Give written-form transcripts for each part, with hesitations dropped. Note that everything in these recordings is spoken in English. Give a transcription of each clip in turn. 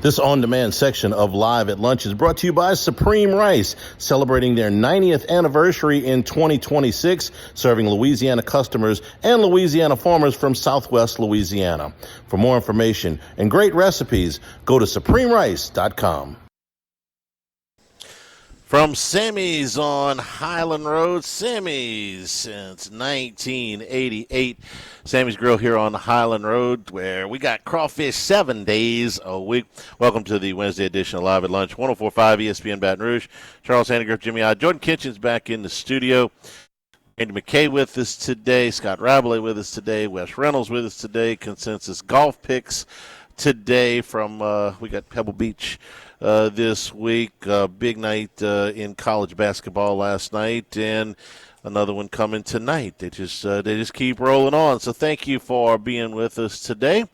This on-demand section of Live at Lunch is brought to you by Supreme Rice, celebrating their 90th anniversary in 2026, serving Louisiana customers and Louisiana farmers from Southwest Louisiana. For more information and great recipes, go to supremerice.com. From Sammy's on Highland Road, Sammy's since 1988. Sammy's Grill here on Highland Road, where we got crawfish 7 days a week. Welcome to the Wednesday edition of Live at Lunch, 104.5 ESPN Baton Rouge. Charles Handegriff, Jimmy I. Jordan Kitchen's back in the studio. Andy McKay with us today. Scott Rabelais with us today. Wes Reynolds with us today. Consensus Golf Picks today from, we got Pebble Beach this week. Big night in college basketball last night, and another one coming tonight. They just keep rolling on. So thank you for being with us today.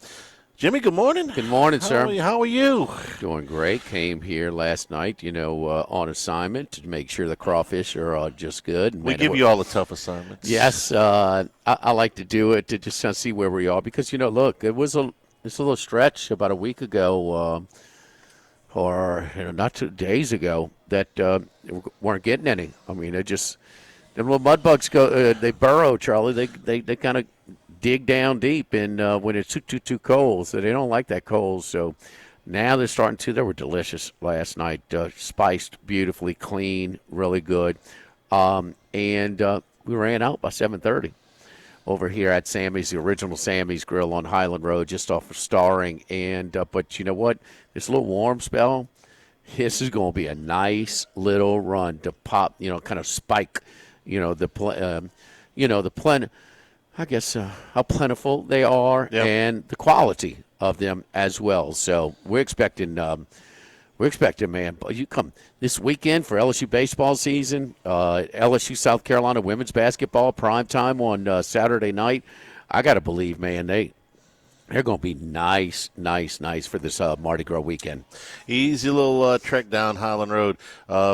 Jimmy, good morning. Good morning, sir. How are you? Doing great. Came here last night, on assignment to make sure the crawfish are just good. We give you all the tough assignments. Yes, I like to do it to just kind of see where we are because, look, it's a little stretch about a week ago. Or not 2 days ago, that weren't getting any. I mean, the little mud bugs go. They burrow, Charlie. They kind of dig down deep, and when it's too cold, so they don't like that cold. So now they're starting to. They were delicious last night, spiced, beautifully clean, really good, and we ran out by 7:30. Over here at Sammy's, the original Sammy's Grill on Highland Road, just off of Starring. And but you know what? This little warm spell, this is going to be a nice little run to pop, kind of spike, the I guess how plentiful they are and the quality of them as well. So we're expecting, man. You come this weekend for LSU baseball season, LSU South Carolina women's basketball prime time on Saturday night. I got to believe, man, they're going to be nice for this Mardi Gras weekend. Easy little trek down Highland Road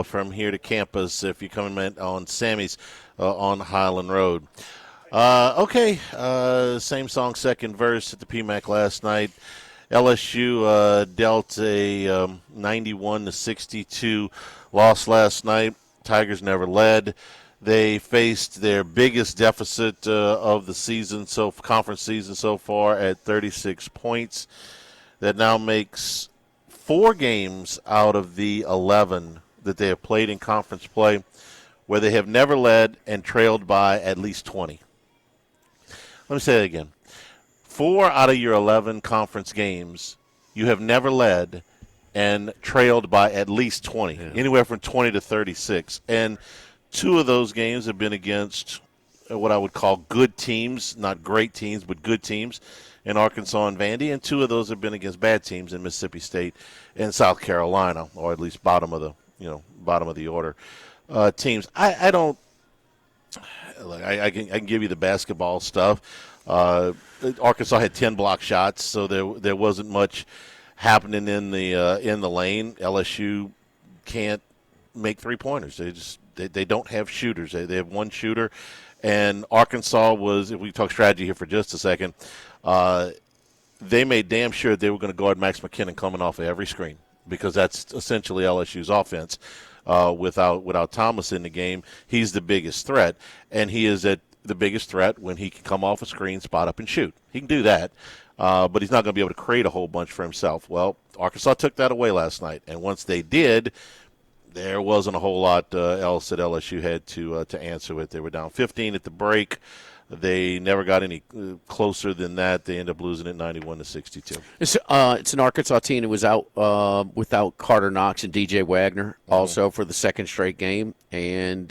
from here to campus if you're coming on Sammy's on Highland Road. Same song, second verse at the PMAC last night. LSU dealt a 91-62 loss last night. Tigers never led. They faced their biggest deficit of the season, conference season so far, at 36 points. That now makes 4 games out of the 11 that they have played in conference play where they have never led and trailed by at least 20. Let me say that again. 4 out of your 11 conference games, you have never led and trailed by at least 20, anywhere from 20 to 36. And 2 of those games have been against what I would call good teams, not great teams, but good teams in Arkansas and Vandy. And 2 of those have been against bad teams in Mississippi State and South Carolina, or at least bottom of the order teams. I don't. Look, I can give you the basketball stuff. Arkansas had 10 block shots, so there wasn't much happening in the lane. LSU can't make 3-pointers. They don't have shooters. They have one shooter, and Arkansas was. If we talk strategy here for just a second, they made damn sure they were going to guard Max McKinnon coming off of every screen because that's essentially LSU's offense. Without Thomas in the game, he's the biggest threat, and he is the biggest threat when he can come off a screen, spot up, and shoot. He can do that, but he's not going to be able to create a whole bunch for himself. Well, Arkansas took that away last night, and once they did, there wasn't a whole lot else that LSU had to answer with. They were down 15 at the break. They never got any closer than that. They ended up losing it 91-62. It's an Arkansas team that was out without Carter Knox and DJ Wagner also for the second straight game. And,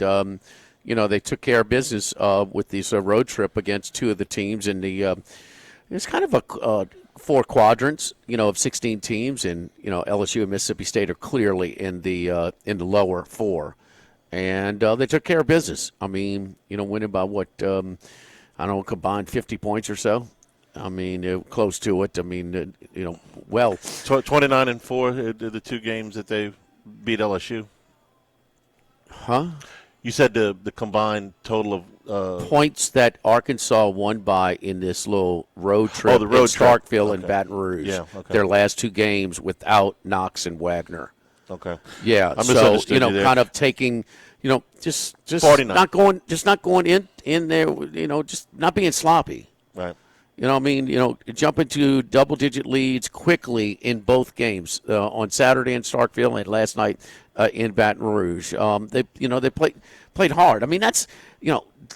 they took care of business with this road trip against 2 of the teams. And it's kind of a 4 quadrants, of 16 teams. And, LSU and Mississippi State are clearly in the lower 4. And they took care of business. I mean, winning by what, combined 50 points or so. I mean, close to it. I mean, 29-4 the 2 games that they beat LSU. Huh? You said the combined total points that Arkansas won by in this little road trip the road in trip. Starkville and Baton Rouge. Yeah, okay. Their last 2 games without Knox and Wagner. Okay. Yeah, I so misunderstood you there. kind of taking, just 49. not going in there, just not being sloppy. Right. Jump into double-digit leads quickly in both games on Saturday in Starkville and last night in Baton Rouge. They played hard. I mean, that's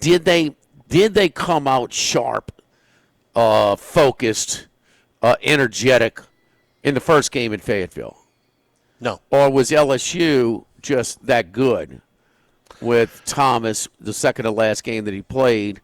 did they come out sharp, focused, energetic in the first game in Fayetteville? No. Or was LSU just that good with Thomas, the second to last game that he played,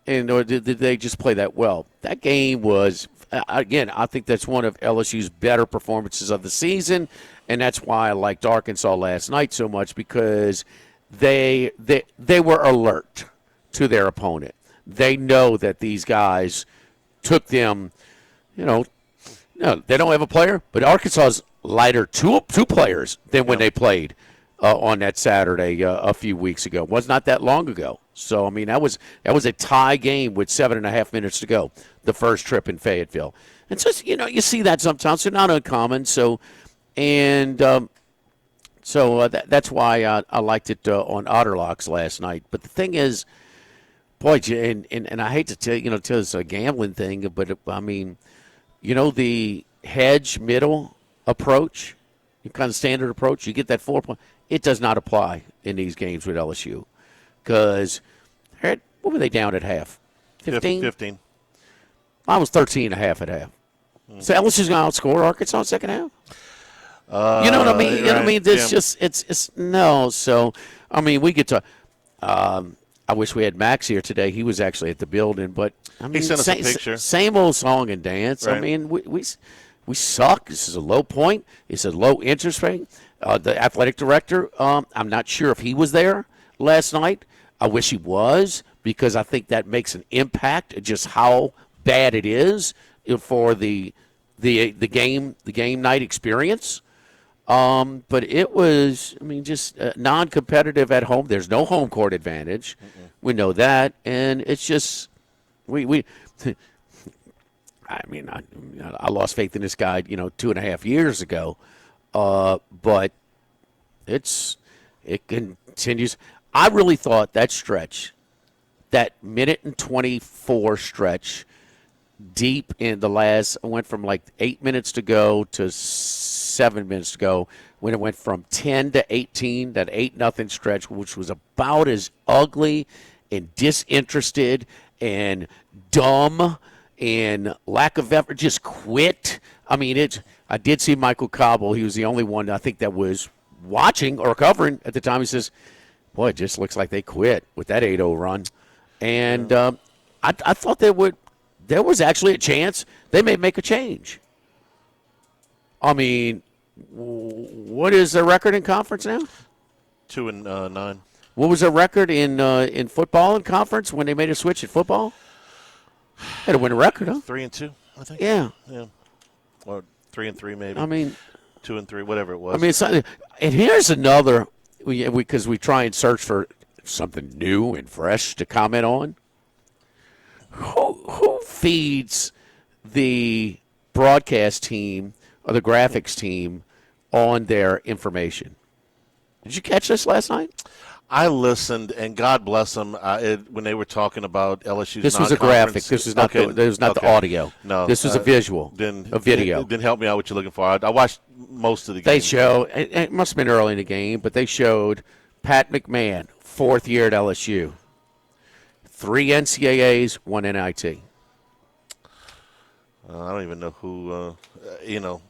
or did they just play that well? That game was, again, I think that's one of LSU's better performances of the season, and that's why I liked Arkansas last night so much, because they were alert to their opponent. They know that these guys took them, they don't have a player, but Arkansas's lighter two players than when they played on that Saturday a few weeks ago. It was not that long ago. So, I mean, that was a tie game with 7.5 minutes to go, the first trip in Fayetteville. And so, you see that sometimes. They're not uncommon. So, that's why I liked it on Otterlocks last night. But the thing is, boy, and I hate to tell it's a gambling thing, but I mean, the hedge middle approach, kind of standard approach, you get that 4 point. It does not apply in these games with LSU, because what were they down at half? 15? 15. I was 13.5 at half. So LSU's going to outscore Arkansas in the second half? You know what I mean? You know what I mean? It's just it's no. So I mean, we get to. I wish we had Max here today. He was actually at the building, but I mean, he sent us a picture. Same old song and dance. Right. I mean, we suck. This is a low point. It's a low interest rate. The athletic director, I'm not sure if he was there last night. I wish he was, because I think that makes an impact at just how bad it is for the game night experience. But it was, I mean, just non-competitive at home. There's no home court advantage. Mm-mm. We know that, and it's just we. I mean, I lost faith in this guy, 2.5 years ago, but it continues. I really thought that stretch, that minute and 24 stretch, deep in the last, went from like 8 minutes to go to 7 minutes to go, when it went from 10 to 18, that 8-0 stretch, which was about as ugly and disinterested and dumb and lack of effort, just quit. I mean, I did see Michael Cobble. He was the only one I think that was watching or covering at the time. He says, boy, it just looks like they quit with that 8-0 run. And I thought there was actually a chance they may make a change. I mean, what is their record in conference now? 2-9. What was their record in football in conference when they made a switch at football? Had to win a record, huh? 3-2, I think. Yeah. Or 3-3 maybe. I mean, 2-3, whatever it was. I mean, and here's another, because we try and search for something new and fresh to comment on. Who feeds the broadcast team or the graphics team on their information? Did you catch this last night? I listened, and God bless them, when they were talking about LSU's This was a graphic. This was not, the audio. No. This was a visual, a video. It didn't help me out what you're looking for. I watched most of the game. They show, it must have been early in the game, but they showed Pat McMahon, 4th year at LSU. 3 NCAAs, 1 NIT. I don't even know who,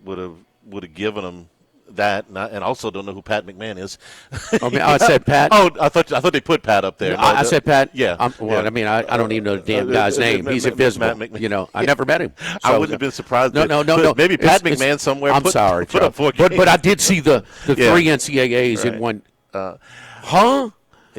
would have given them that, and also don't know who Pat McMahon is. I said Pat. Oh, I thought they put Pat up there. No, I said Pat. Yeah. I mean, I don't even know the damn guy's name. He's invisible. I never met him. So, I wouldn't have been surprised. No. Maybe Pat McMahon somewhere. I'm sorry, put up 4 but I did see the 3 NCAAs in one. Yeah.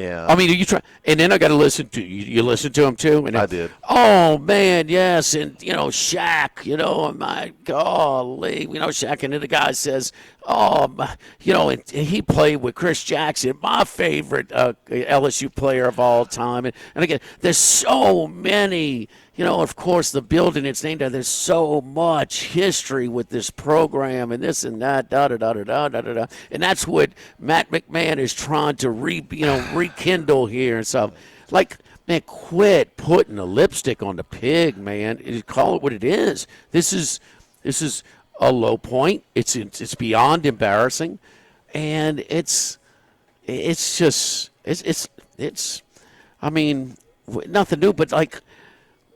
Yeah. I mean, you try, and then I got to listen to you. You listen to him too, and I did. Oh man, yes, and Shaq. My golly, Shaq, and then the guy says, and he played with Chris Jackson, my favorite LSU player of all time, and again, there's so many. Of course, the building it's named after. There's so much history with this program and this and that, da da da da da da da. And that's what Matt McMahon is trying to rekindle here and stuff. Like, man, quit putting the lipstick on the pig, man. Call it what it is. This is a low point. It's beyond embarrassing, and it's I mean, nothing new, but like.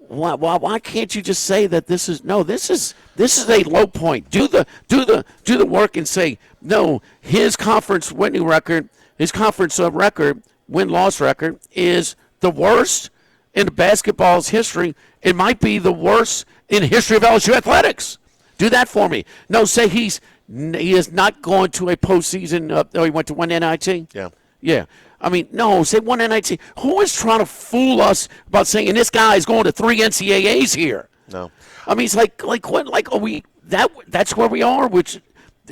Why can't you just say that this is a low point? Do the work and say no. His conference winning record, his conference record, win-loss record is the worst in basketball's history. It might be the worst in the history of LSU athletics. Do that for me. No, say he is not going to a postseason. He went to one NIT. Yeah. Yeah. I mean, no, say one NIT. Who is trying to fool us about saying this guy is going to 3 NCAAs here? No. I mean, it's like what? Like, are we that's where we are, which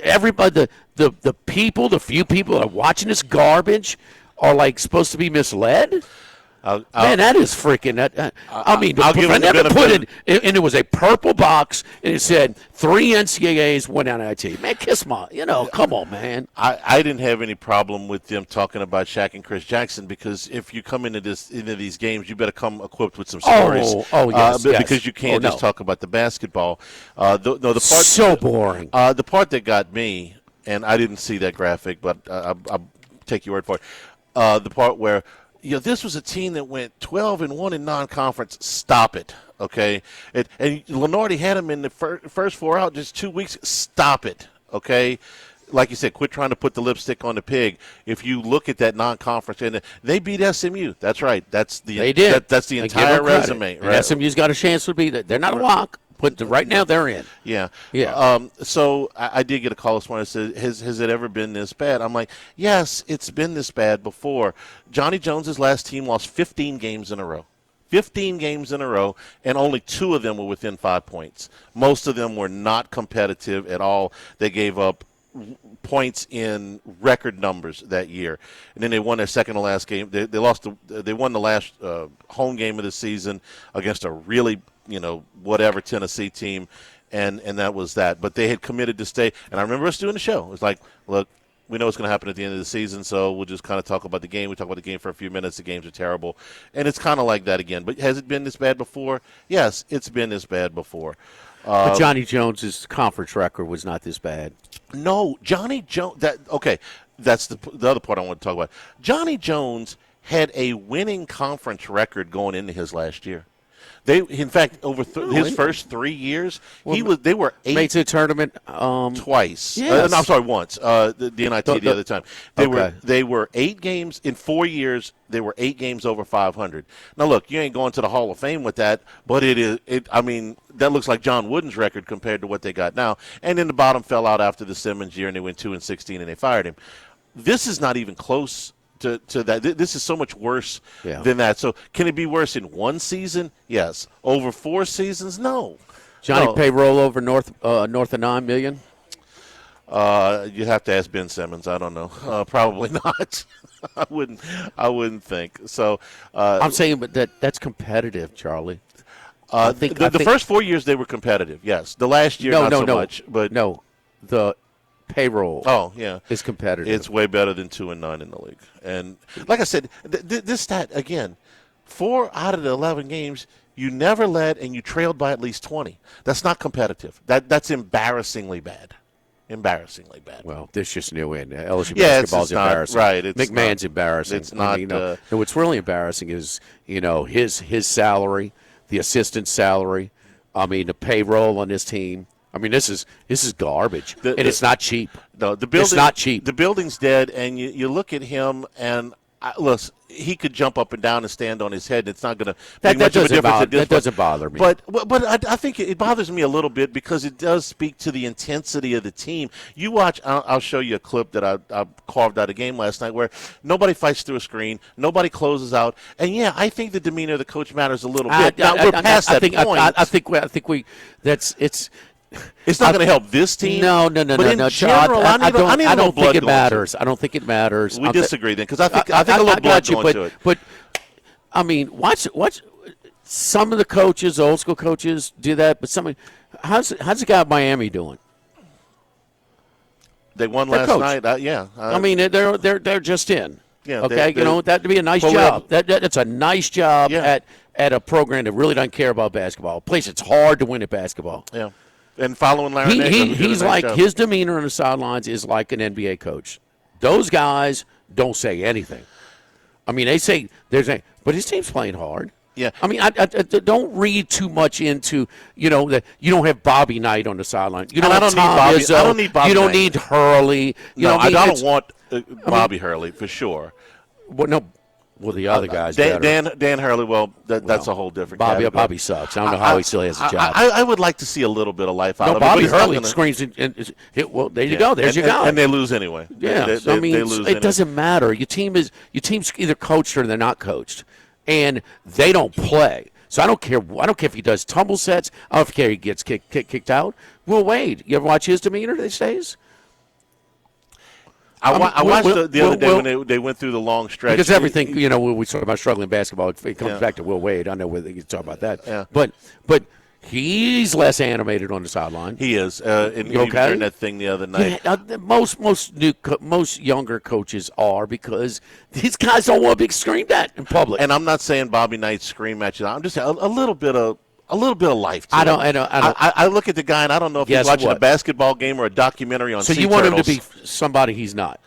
everybody, the people, the few people that are watching this garbage are like supposed to be misled? Man, that is freaking. I mean, I never put it, and it was a purple box, and it said 3 NCAAs, 1 NIT. Man, kiss my, come on, man. I didn't have any problem with them talking about Shaq and Chris Jackson because if you come into these games, you better come equipped with some stories. Yes, yes. Because you can't just talk about the basketball. The part so boring. The part that got me, and I didn't see that graphic, but I'll take your word for it. The part where. This was a team that went 12-1 in non-conference. Stop it, okay? And Lenardi had them in the first 4 out, just 2 weeks. Stop it, okay? Like you said, quit trying to put the lipstick on the pig. If you look at that non-conference, and they beat SMU. That's right. They did. That's the entire resume. Right? And SMU's got a chance to be that. They're not a lock. But right now they're in. Yeah. Yeah. So I did get a call this morning that said, has it ever been this bad? I'm like, yes, it's been this bad before. Johnny Jones's last team lost 15 games in a row. 15 games in a row, and only 2 of them were within 5 points. Most of them were not competitive at all. They gave up points in record numbers that year, and then they won their second to last game. They won the last home game of the season against a really whatever Tennessee team, and that was that. But they had committed to stay. And I remember us doing the show. It was like, look, we know what's going to happen at the end of the season, so we'll just kind of talk about the game. We talk about the game for a few minutes. The games are terrible, and it's kind of like that again. But has it been this bad before? Yes, it's been this bad before. But Johnny Jones's conference record was not this bad. No, Johnny Jones. That's the other part I want to talk about. Johnny Jones had a winning conference record going into his last year. In fact, over his first 3 years, they were 8 made to the tournament twice. Yes. No, I'm sorry, once. The NIT the other time. They were 8 games in 4 years. They were 8 games over 500. Now, look, you ain't going to the Hall of Fame with that, but I mean, that looks like John Wooden's record compared to what they got now. And then the bottom fell out after the Simmons year, and they went 2-16, and they fired him. This is not even close to that. This is so much worse than that. So can it be worse in 1 season? Yes. Over 4 seasons? No. Johnny payroll over north of $9 million? You have to ask Ben Simmons. I don't know. Probably not. I wouldn't think. So I'm saying, but that's competitive, Charlie. I think the first 4 years they were competitive. Yes. The last year not so much. But the payroll is competitive. It's way better than 2-9 in the league. And like I said, this stat again, 4 out of the 11 games you never led and you trailed by at least 20. That's not competitive. That's embarrassingly bad. Embarrassingly bad. Well, this just new in LSU basketball's embarrassing. Right, McMahon's embarrassing. It's not. And what's really embarrassing is his salary, the assistant's salary. I mean, the payroll on this team. I mean, this is garbage, and it's not cheap. No, the building, it's not cheap. The building's dead, and you look at him, and listen, he could jump up and down and stand on his head. And it's not going to That make much of a doesn't difference. bother, At this that point. doesn't bother me. But I think it bothers me a little bit because it does speak to the intensity of the team. You watch. I'll show you a clip that I carved out of a game last night where nobody fights through a screen, nobody closes out, and yeah, I think the demeanor of the coach matters a little bit. Now we're past that point. I think we. That's it's. It's not going to help this team. No. But in general, I don't think it matters. I don't think it matters. We disagree then because I think a little blood going to it. But I mean, watch. Some of the coaches, old school coaches, do that. But how's the guy at Miami doing? They won last night. Yeah. I mean, they're just in. Yeah. Okay. That'd be a nice job. That's a nice job at a program that really doesn't care about basketball. A place it's hard to win at basketball. Yeah. And following Larry Nance, he's like his demeanor on the sidelines is like an NBA coach. Those guys don't say anything. I mean, they say but his team's playing hard. Yeah. I mean, I don't read too much into that you don't have Bobby Knight on the sideline. You don't have Tom Izzo. I don't need Bobby. You don't Knight. need Hurley. I don't want Bobby Hurley for sure. Well, no. Well, the other guys. Dan Hurley. Well, that's a whole different. Bobby sucks. I don't know how he still has a job. I would like to see a little bit of life out of him. Bobby Hurley screams. Well, there you go. There's your guy. And they lose anyway. Yeah. They lose it anyway. doesn't matter. Your team's either coached or they're not coached, and they don't play. So I don't care. I don't care if he does tumble sets. I don't care if he gets kicked out. Will Wade. You ever watch his demeanor these days? I watched the other day when they went through the long stretch. Because everything, when we talk about struggling basketball, it comes back to Will Wade. I know whether you talk about that. Yeah. But he's less animated on the sideline. He is. During that thing the other night. Yeah, most younger coaches are because these guys don't want to be screamed at in public. And I'm not saying Bobby Knight scream at you. I'm just saying a little bit of life to him. I look at the guy and I don't know if he's watching a basketball game or a documentary on sea turtles. So you want him to be somebody he's not.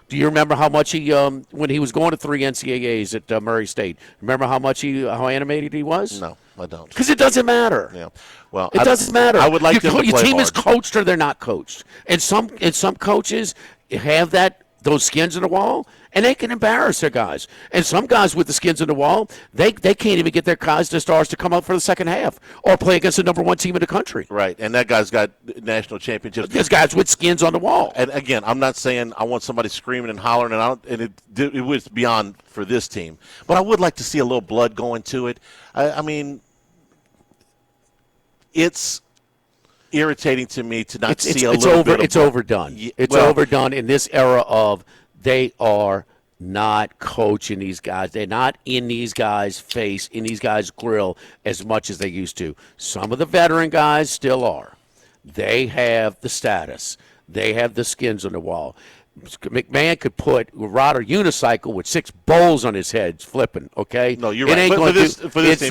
Do you remember how much he when he was going to 3 NCAAs at Murray State? Remember how animated he was? No, I don't. Because it doesn't matter. Yeah. Well, it doesn't matter. I would like to play your team hard. is coached or they're not coached. And some coaches have those skins in the wall, and they can embarrass their guys. And some guys with the skins in the wall, they can't even get their guys, the stars, to come up for the second half or play against the number one team in the country. Right, and that guy's got national championships. There's guys with skins on the wall. And again, I'm not saying I want somebody screaming and hollering, it was beyond for this team. But I would like to see a little blood go into it. I mean, it's irritating to me to not see a little bit of It's overdone. It's overdone in this era of they are not coaching these guys. They're not in these guys' face, in these guys' grill as much as they used to. Some of the veteran guys still are. They have the status. They have the skins on the wall. McMahon could ride a unicycle with 6 bowls on his head flipping, okay? No, you're right. For this team,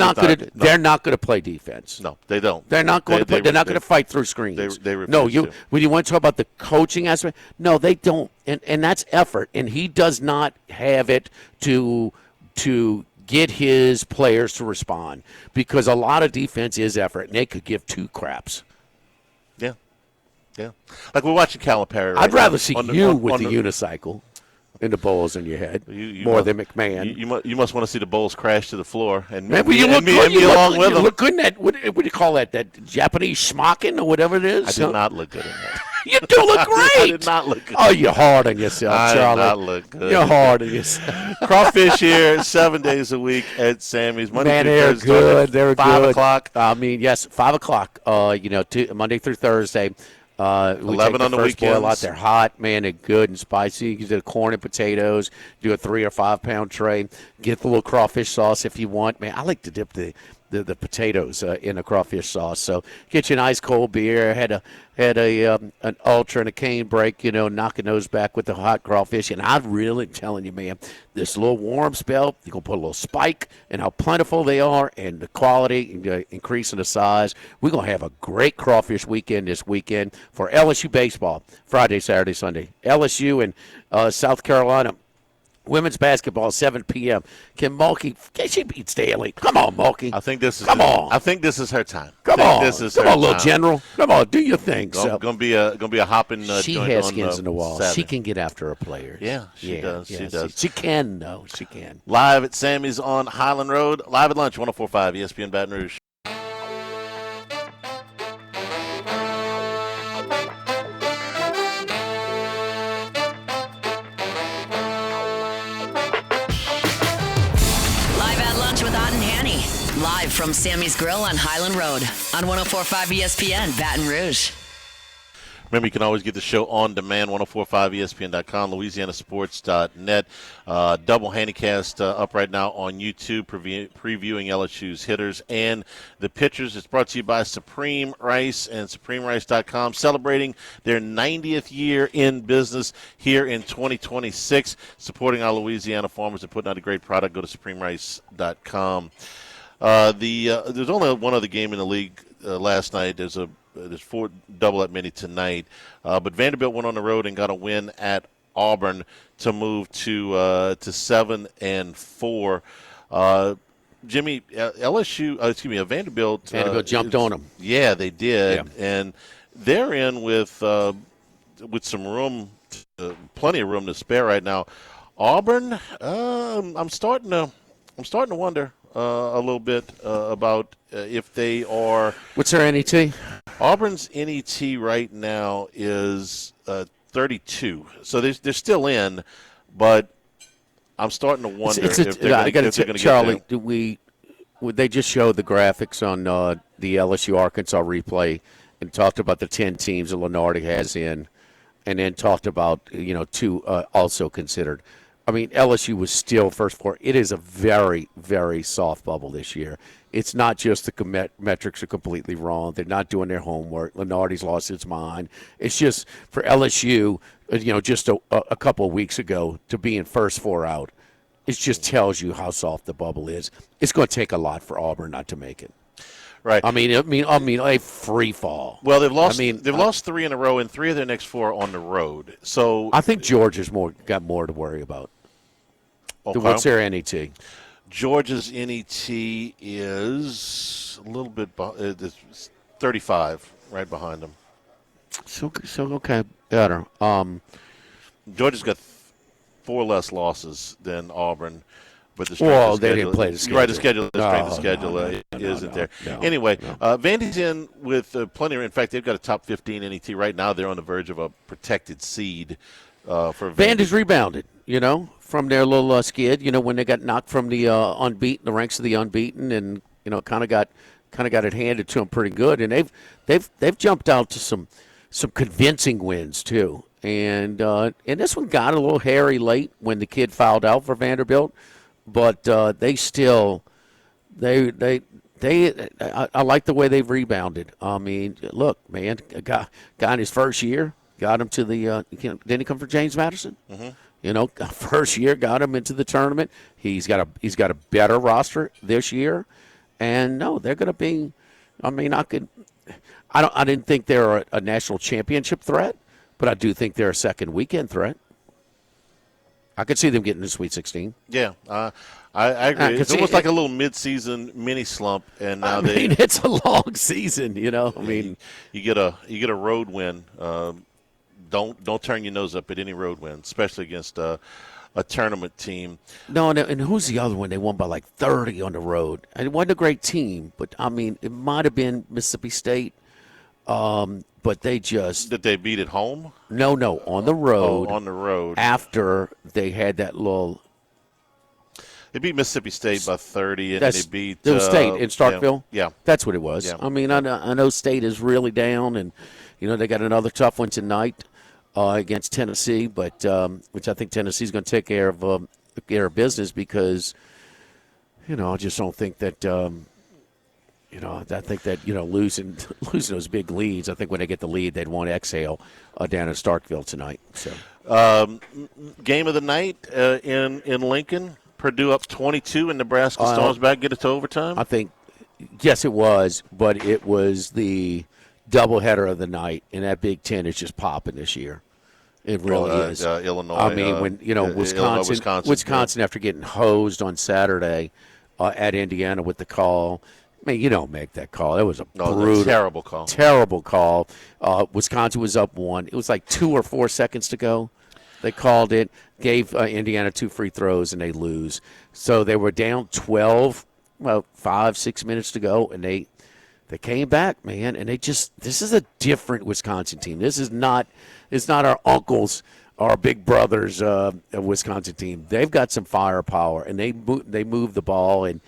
they're not going to play defense. No, they don't. They're not going to play. They're not going to fight through screens. They refuse to. When you want to talk about the coaching aspect, no, they don't. And that's effort. And he does not have it to get his players to respond because a lot of defense is effort, and they could give 2 craps. Yeah. Yeah. Like we're watching Calipari. I'd rather see you with the unicycle and the bowls in your head more than McMahon. You must want to see the bowls crash to the floor and me along with them. You look good in that. What do you call that? That Japanese schmocking or whatever it is? I did not look good in that. You do look great. I did not look good. Oh, you're hard on yourself, Charlie. I did not look good. You're hard on yourself. Crawfish here 7 days a week at Sammy's. Monday through Thursday. Good. They're 5 good. o'clock. I mean, yes, 5 o'clock. Monday through Thursday. 11 on the weekends. Out. They're hot, man. They're good and spicy. You can do corn and potatoes. Do a 3 or 5 pound tray. Get the little crawfish sauce if you want. Man, I like to dip the potatoes in the crawfish sauce. So get you an ice cold beer. Had an ultra and a cane break. Knocking those back with the hot crawfish. And I'm really telling you, man, this little warm spell, you're gonna put a little spike and how plentiful they are and the quality, increasing the size. We're gonna have a great crawfish weekend this weekend for LSU baseball. Friday, Saturday, Sunday. LSU and South Carolina. Women's basketball, 7 p.m. Can she beat Staley? Come on, Mulkey. I think this is her time. Come on, little general. Come on, do your thing. Gonna be a hopping. She joint has on, skins in the wall. Saturday. She can get after her players. Yeah, she does. She does. She can, though. She can. Live at Sammy's on Highland Road. Live at lunch, 104.5 ESPN Baton Rouge. Live from Sammy's Grill on Highland Road on 104.5 ESPN Baton Rouge. Remember, you can always get the show on demand, 1045ESPN.com, LouisianaSports.net. Double handicast up right now on YouTube, previewing LSU's hitters and the pitchers. It's brought to you by Supreme Rice and SupremeRice.com, celebrating their 90th year in business here in 2026, supporting our Louisiana farmers and putting out a great product. Go to SupremeRice.com. There's only one other game in the league last night. There's 4 double at many tonight, but Vanderbilt went on the road and got a win at Auburn to move to 7-4. Jimmy, Vanderbilt jumped on them. Yeah, they did, and they're in with some room, plenty of room to spare right now. Auburn, I'm starting to wonder a little bit about if they are. What's their NET? Auburn's NET right now is 32, so they're still in, but I'm starting to wonder if they're going to get Charlie, would they just show the graphics on the LSU Arkansas replay and talked about the 10 teams that Lenardi has in, and then talked about 2 also considered. I mean, LSU was still first 4. It is a very, very soft bubble this year. It's not just the metrics are completely wrong. They're not doing their homework. Lenardi's lost his mind. It's just for LSU, just a couple of weeks ago to be in first 4 out, it just tells you how soft the bubble is. It's going to take a lot for Auburn not to make it. Right. I mean, a free fall. Well, they've lost. They've lost 3 in a row, and 3 of their next 4 on the road. So I think Georgia's got more to worry about. Okay. What's their NET? Georgia's NET is a little bit. It's 35, right behind them. So okay, better. Georgia's got 4 less losses than Auburn. But the they didn't play the schedule. Right, the strength of schedule isn't there. Anyway, Vandy's in with plenty of – in fact, they've got a top 15 NET right now. They're on the verge of a protected seed for Vandy. Vandy's rebounded, from their little skid, when they got knocked from the the ranks of the unbeaten, and, kind of got it handed to them pretty good. And they've jumped out to some convincing wins, too. And this one got a little hairy late when the kid fouled out for Vanderbilt. But they still, I like the way they've rebounded. I mean, look, man, a guy in his first year got him to the. Didn't he come from James Madison? Mm-hmm. First year got him into the tournament. He's got a better roster this year, and no, they're going to be. I mean, I didn't think they're a national championship threat, but I do think they're a second weekend threat. I could see them getting to Sweet 16. Yeah, I agree. It's almost like a little mid-season mini slump, and now it's a long season, I mean, you get a road win. Don't turn your nose up at any road win, especially against a tournament team. No, and who's the other one? They won by like 30 on the road. And it wasn't a great team, but I mean, it might have been Mississippi State. But they just... Did they beat at home? No, on the road. On the road. After they had that little... They beat Mississippi State by 30, and they beat... State in Starkville? Yeah. That's what it was. Yeah. I mean, I know State is really down, and, they got another tough one tonight against Tennessee, but which I think Tennessee's going to take care of business because, I just don't think that... I think that, losing those big leads, I think when they get the lead, they'd want to exhale down in Starkville tonight. So, game of the night in Lincoln, Purdue up 22, and Nebraska storms back, get it to overtime? I think, yes, it was, but it was the doubleheader of the night, and that Big Ten is just popping this year. It really is. Illinois. I mean, when Wisconsin after getting hosed on Saturday at Indiana with the call. I mean, you don't make that call. It was a brutal, terrible call. Terrible call. Wisconsin was up 1. It was like 2 or 4 seconds to go. They called it, gave Indiana 2 free throws, and they lose. So they were down 12, 5-6 minutes to go, and they came back, man. And this is a different Wisconsin team. This is not. It's not our uncles, our big brothers, Wisconsin team. They've got some firepower, and they move the ball. And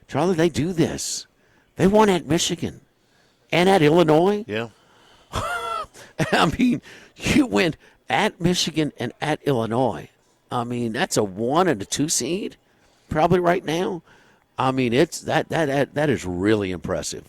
Charlie, they do this. They won at Michigan and at Illinois. Yeah. I mean, you win at Michigan and at Illinois. I mean, that's a 1 and a 2 seed, probably right now. I mean, it's that is really impressive.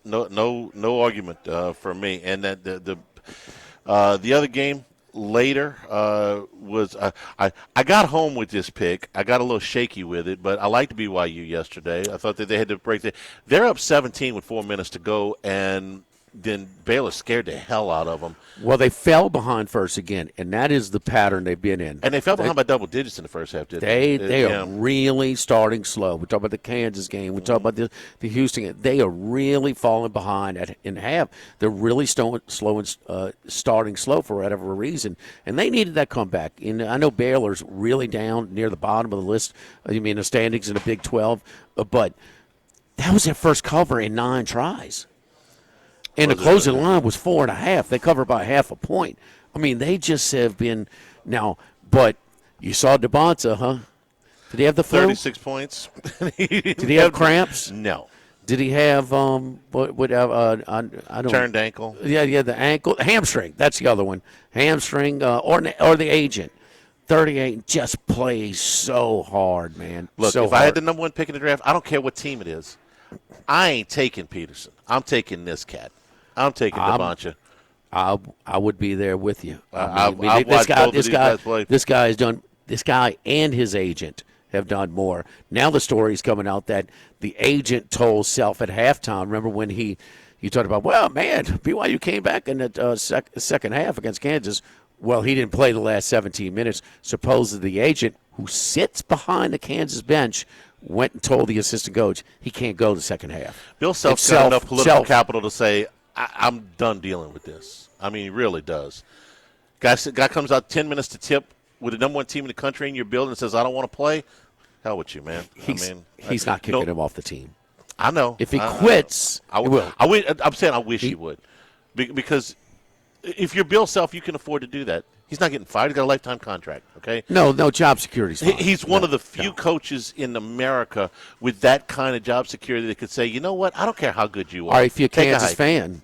No argument for me. And that the other game later was I got home with this pick. I got a little shaky with it, but I liked BYU yesterday. I thought that they had to break it. They're up 17 with 4 minutes to go, and then Baylor scared the hell out of them. Well, they fell behind first again, and that is the pattern they've been in. And they fell behind by double digits in the first half, didn't they? They are really starting slow. We talk about the Kansas game. We talk about the Houston game. They are really falling behind in half. They're really slow and starting slow for whatever reason, and they needed that comeback. And I know Baylor's really down near the bottom of the list. I mean, the standings in the Big 12, but that was their first cover in 9 tries. And the closing line was 4.5. They covered by 0.5 point. I mean, they just have been now. But you saw DeBonta, huh? Did he have the flu? 36 points. Did he have cramps? No. Did he have I don't turned ankle? Yeah, the ankle, hamstring. That's the other one. Hamstring or the agent. 38 just plays so hard, man. Look, so if I had the number 1 pick in the draft, I don't care what team it is. I ain't taking Peterson. I'm taking this cat. I'm taking DeBonta. I would be there with you. This guy and his agent have done more. Now the story's coming out that the agent told Self at halftime. Remember when you talked about, well, man, BYU came back in the second half against Kansas. Well, he didn't play the last 17 minutes. Supposedly the agent, who sits behind the Kansas bench, went and told the assistant coach he can't go the second half. Bill Self's got enough political capital to say, I'm done dealing with this. I mean, he really does. Guy comes out 10 minutes to tip with the number 1 team in the country in your building and says, I don't want to play. Hell with you, man. He's not kicking him off the team. I know. If he quits, he will. I'm saying I wish he would. Because if you're Bill Self, you can afford to do that. He's not getting fired. He's got a lifetime contract, okay? No job security's fine. He's one of the few coaches in America with that kind of job security that could say, you know what, I don't care how good you are. All right, if you're a Kansas fan,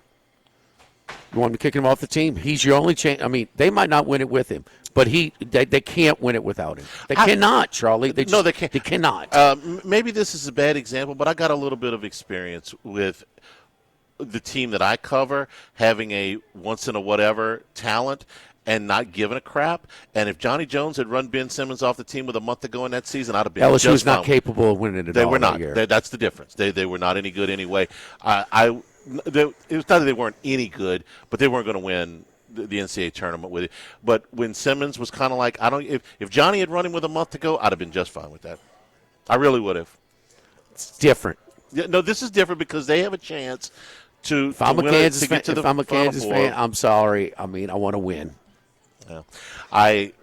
you want me to kick him off the team? He's your only chance. I mean, they might not win it with him, but they can't win it without him. They cannot, Charlie. They can't. They cannot. Maybe this is a bad example, but I got a little bit of experience with the team that I cover having a once-in-a-whatever talent and not giving a crap. And if Johnny Jones had run Ben Simmons off the team with a month to go in that season, I'd have been LSU just was not fine. Capable of winning it. They were not. That year. That's the difference. They were not any good anyway. It was not that they weren't any good, but they weren't going to win the NCAA tournament with it. But when Simmons was kind of like, if Johnny had run him with a month to go, I'd have been just fine with that. I really would have. It's different. No, this is different because they have a chance to. If I'm a Kansas fan, I'm sorry. I mean, I want to win. Yeah. I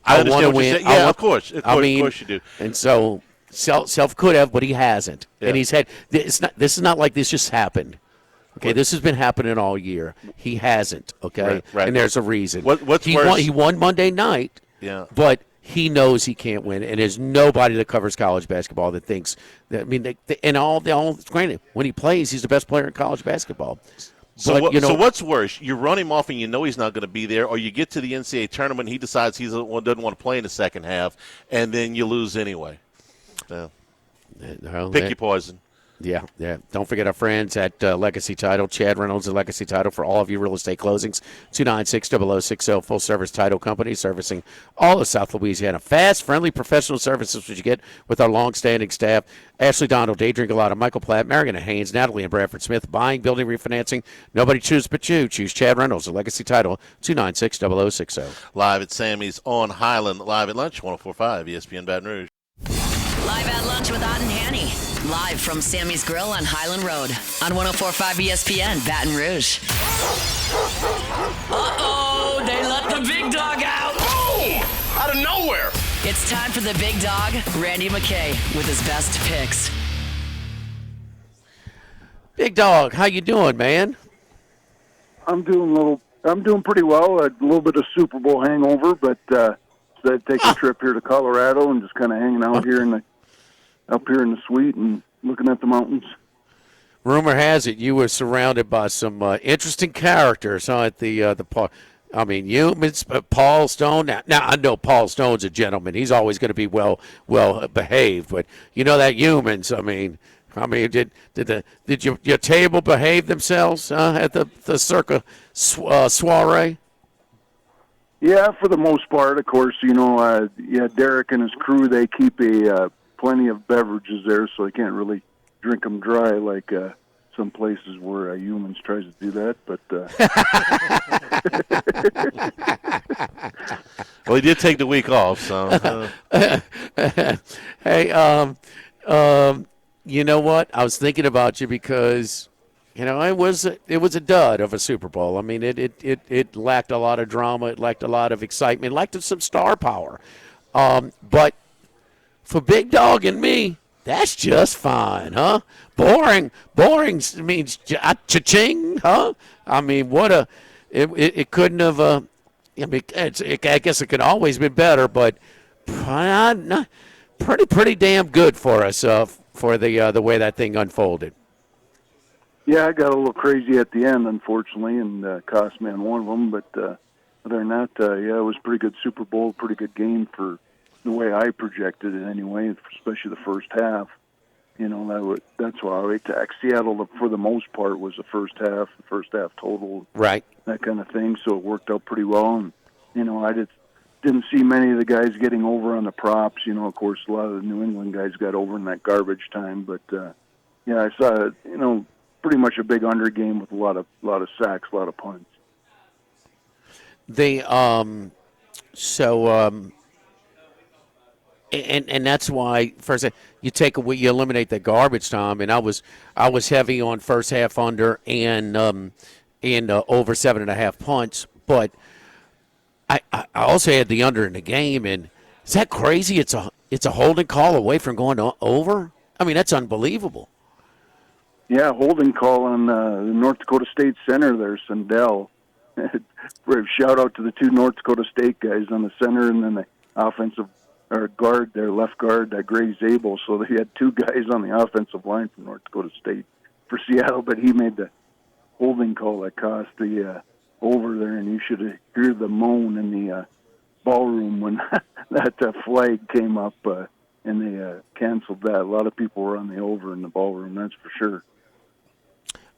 understand what you're saying. Yeah, of course. Of course you do. And so Self could have, but he hasn't. Yeah. And he's had this is not like this just happened. Okay, this has been happening all year. He hasn't, okay? Right. And there's a reason. What's he worse? He won Monday night. Yeah. But he knows he can't win, and there's nobody that covers college basketball that thinks that. I mean, granted, when he plays, he's the best player in college basketball. So what's worse? You run him off and you know he's not going to be there, or you get to the NCAA tournament and he decides he doesn't want to play in the second half, and then you lose anyway. Yeah. Pick your poison. Yeah. Don't forget our friends at Legacy Title. Chad Reynolds at Legacy Title for all of your real estate closings. 296-0060, full-service title company servicing all of South Louisiana. Fast, friendly, professional services which you get with our long-standing staff. Ashley Donald, Day Drink a Lot, Michael Platt, Marion Haynes, Natalie and Bradford Smith. Buying, building, refinancing. Nobody chooses but you. Choose Chad Reynolds at Legacy Title. 296-0060. Live at Sammy's on Highland, live at lunch, 104.5 ESPN Baton Rouge. Live at lunch with Ott and Hanny. Live from Sammy's Grill on Highland Road on 104.5 ESPN Baton Rouge. Uh-oh, they let the big dog out. Boom! Out of nowhere. It's time for the big dog, Randy McKay, with his best picks. Big Dog, how you doing, man? I'm doing pretty well. A little bit of Super Bowl hangover, but decided to take a trip here to Colorado and just kind of hanging out up here in the suite and looking at the mountains. Rumor has it you were surrounded by some interesting characters at the park. I mean, humans, Paul Stone. Now, I know Paul Stone's a gentleman. He's always going to be well behaved. But you know that humans. I mean, did your table behave themselves at the circa soiree? Yeah, for the most part. Of course, Derek and his crew, they keep plenty of beverages there, so they can't really drink them dry like some places where humans tries to do that. But Well, he did take the week off, so. Hey, you know what? I was thinking about you because, it was a dud of a Super Bowl. I mean, it lacked a lot of drama. It lacked a lot of excitement. It lacked some star power. But for Big Dog and me, that's just fine, huh? Boring means cha-ching, huh? I mean, it couldn't have. I guess it could always been better, but pretty damn good for us for the way that thing unfolded. yeah, I got a little crazy at the end, unfortunately, and cost me on one of them. But other than that, it was a pretty good Super Bowl, pretty good game for the way I projected it anyway, especially the first half. That's why I attacked Seattle for the most part was the first half total, Right. that kind of thing. So it worked out pretty well. And I didn't see many of the guys getting over on the props. Of course, a lot of the New England guys got over in that garbage time. But I saw pretty much a big under game with a lot of sacks, a lot of punts. And that's why first you eliminate the garbage time, and I was heavy on first half under and over 7.5 punts, but I also had the under in the game, and is that crazy? It's a holding call away from going over. I mean, that's unbelievable. Yeah, holding call on the North Dakota State center there, Sandell. Shout out to the two North Dakota State guys on the center, and then the offensive guard, their left guard, Gray Zabel. So they had two guys on the offensive line from North Dakota State for Seattle, but he made the holding call that cost the over there, and you should hear the moan in the ballroom when that flag came up and they canceled that. A lot of people were on the over in the ballroom, that's for sure.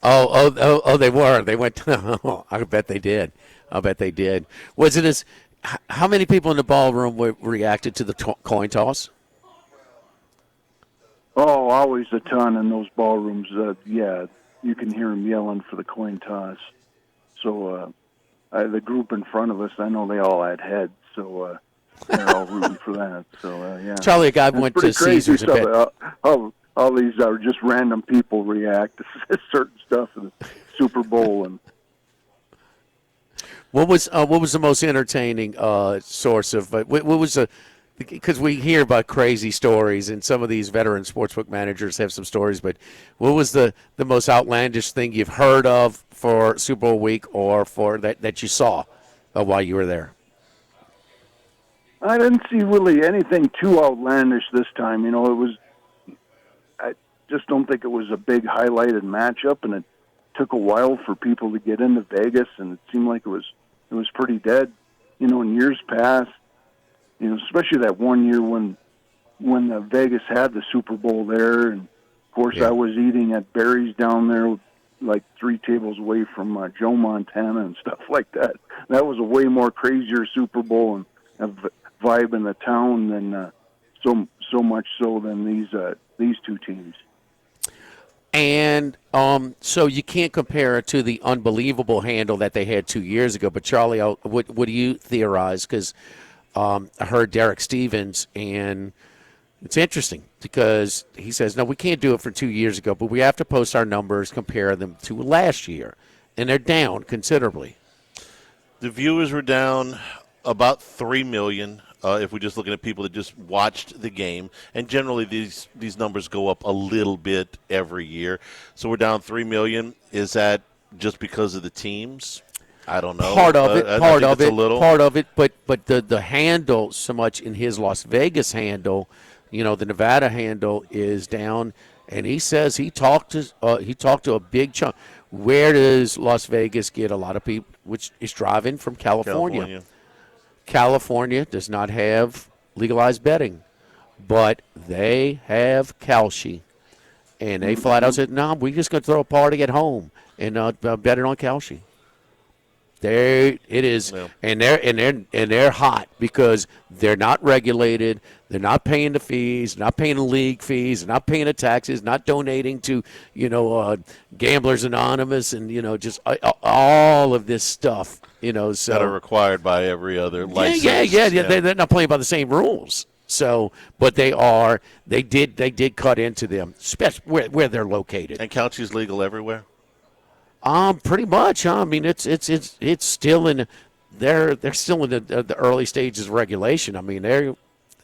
Oh, they were. They went. I bet they did. Was it as? How many people in the ballroom reacted to the coin toss? Oh, always a ton in those ballrooms. You can hear them yelling for the coin toss. So the group in front of us, I know they all had heads, so they're all rooting for that. So yeah, Charlie, a guy went to Caesars and bet. All these are just random people react to certain stuff in the Super Bowl. And what was the most entertaining source of what was the? Because we hear about crazy stories, and some of these veteran sportsbook managers have some stories. But what was the most outlandish thing you've heard of for Super Bowl week, or for that you saw while you were there? I didn't see really anything too outlandish this time. I just don't think it was a big highlighted matchup, and it took a while for people to get into Vegas, and it seemed like it was pretty dead. In years past, especially that one year when Vegas had the Super Bowl there, and of course, Yeah. I was eating at Barry's down there, like 3 tables away from Joe Montana and stuff like that. That was a way more crazier Super Bowl and a vibe in the town than so much so than these two teams. And so you can't compare it to the unbelievable handle that they had 2 years ago. But, Charlie, what do you theorize? Because I heard Derek Stevens, and it's interesting because he says, no, we can't do it for 2 years ago, but we have to post our numbers, compare them to last year. And they're down considerably. The viewers were down about 3 million. If we're just looking at people that just watched the game, and generally these numbers go up a little bit every year. So we're down 3 million. Is that just because of the teams? I don't know. Part of it, part of it. But the handle so much in his Las Vegas handle, the Nevada handle is down, and he says he talked to a big chunk. Where does Las Vegas get a lot of people? Which is driving from California. California does not have legalized betting, but they have Kalshi. And they flat out said, no, we're just going to throw a party at home and bet it on Kalshi. There it is, yeah. and they're hot because they're not regulated. They're not paying the fees, not paying the league fees, not paying the taxes, not donating to Gamblers Anonymous, and just all of this stuff. So that are required by every other license. Yeah. They're not playing by the same rules. So, but they did cut into them, especially where they're located. And Kalshi's legal everywhere. Pretty much. I mean, it's still in. They're still in the early stages of regulation. I mean,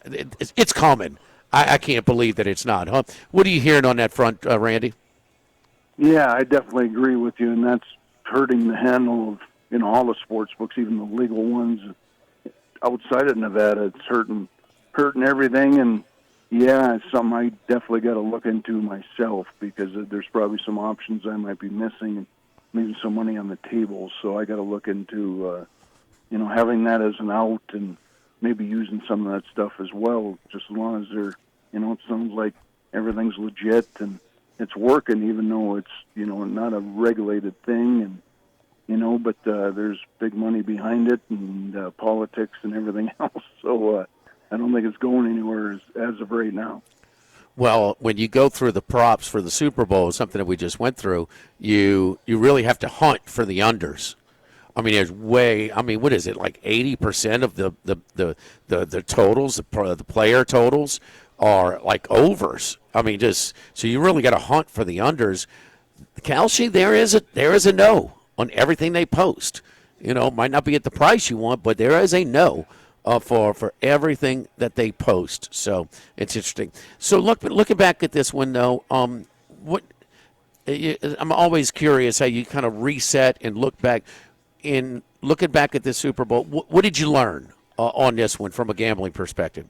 it's coming. I can't believe that it's not. Huh? What are you hearing on that front, Randy? Yeah, I definitely agree with you, and that's hurting the handle of all the sports books, even the legal ones outside of Nevada. It's hurting everything, and yeah, it's something I definitely got to look into myself because there's probably some options I might be missing and leaving some money on the table. So I got to look into, having that as an out and maybe using some of that stuff as well, just as long as they're, it sounds like everything's legit and it's working, even though it's, not a regulated thing and, but there's big money behind it and politics and everything else. So I don't think it's going anywhere as of right now. Well, when you go through the props for the Super Bowl, something that we just went through, you really have to hunt for the unders. I mean, what is it, like 80% of the totals, the player totals are like overs. I mean, so you really got to hunt for the unders. Kalshi, there is a no on everything they post. Might not be at the price you want, but there is a no. For everything that they post, so it's interesting. So looking back at this one, though, I'm always curious how you kind of reset and look back. In looking back at this Super Bowl, what did you learn on this one from a gambling perspective?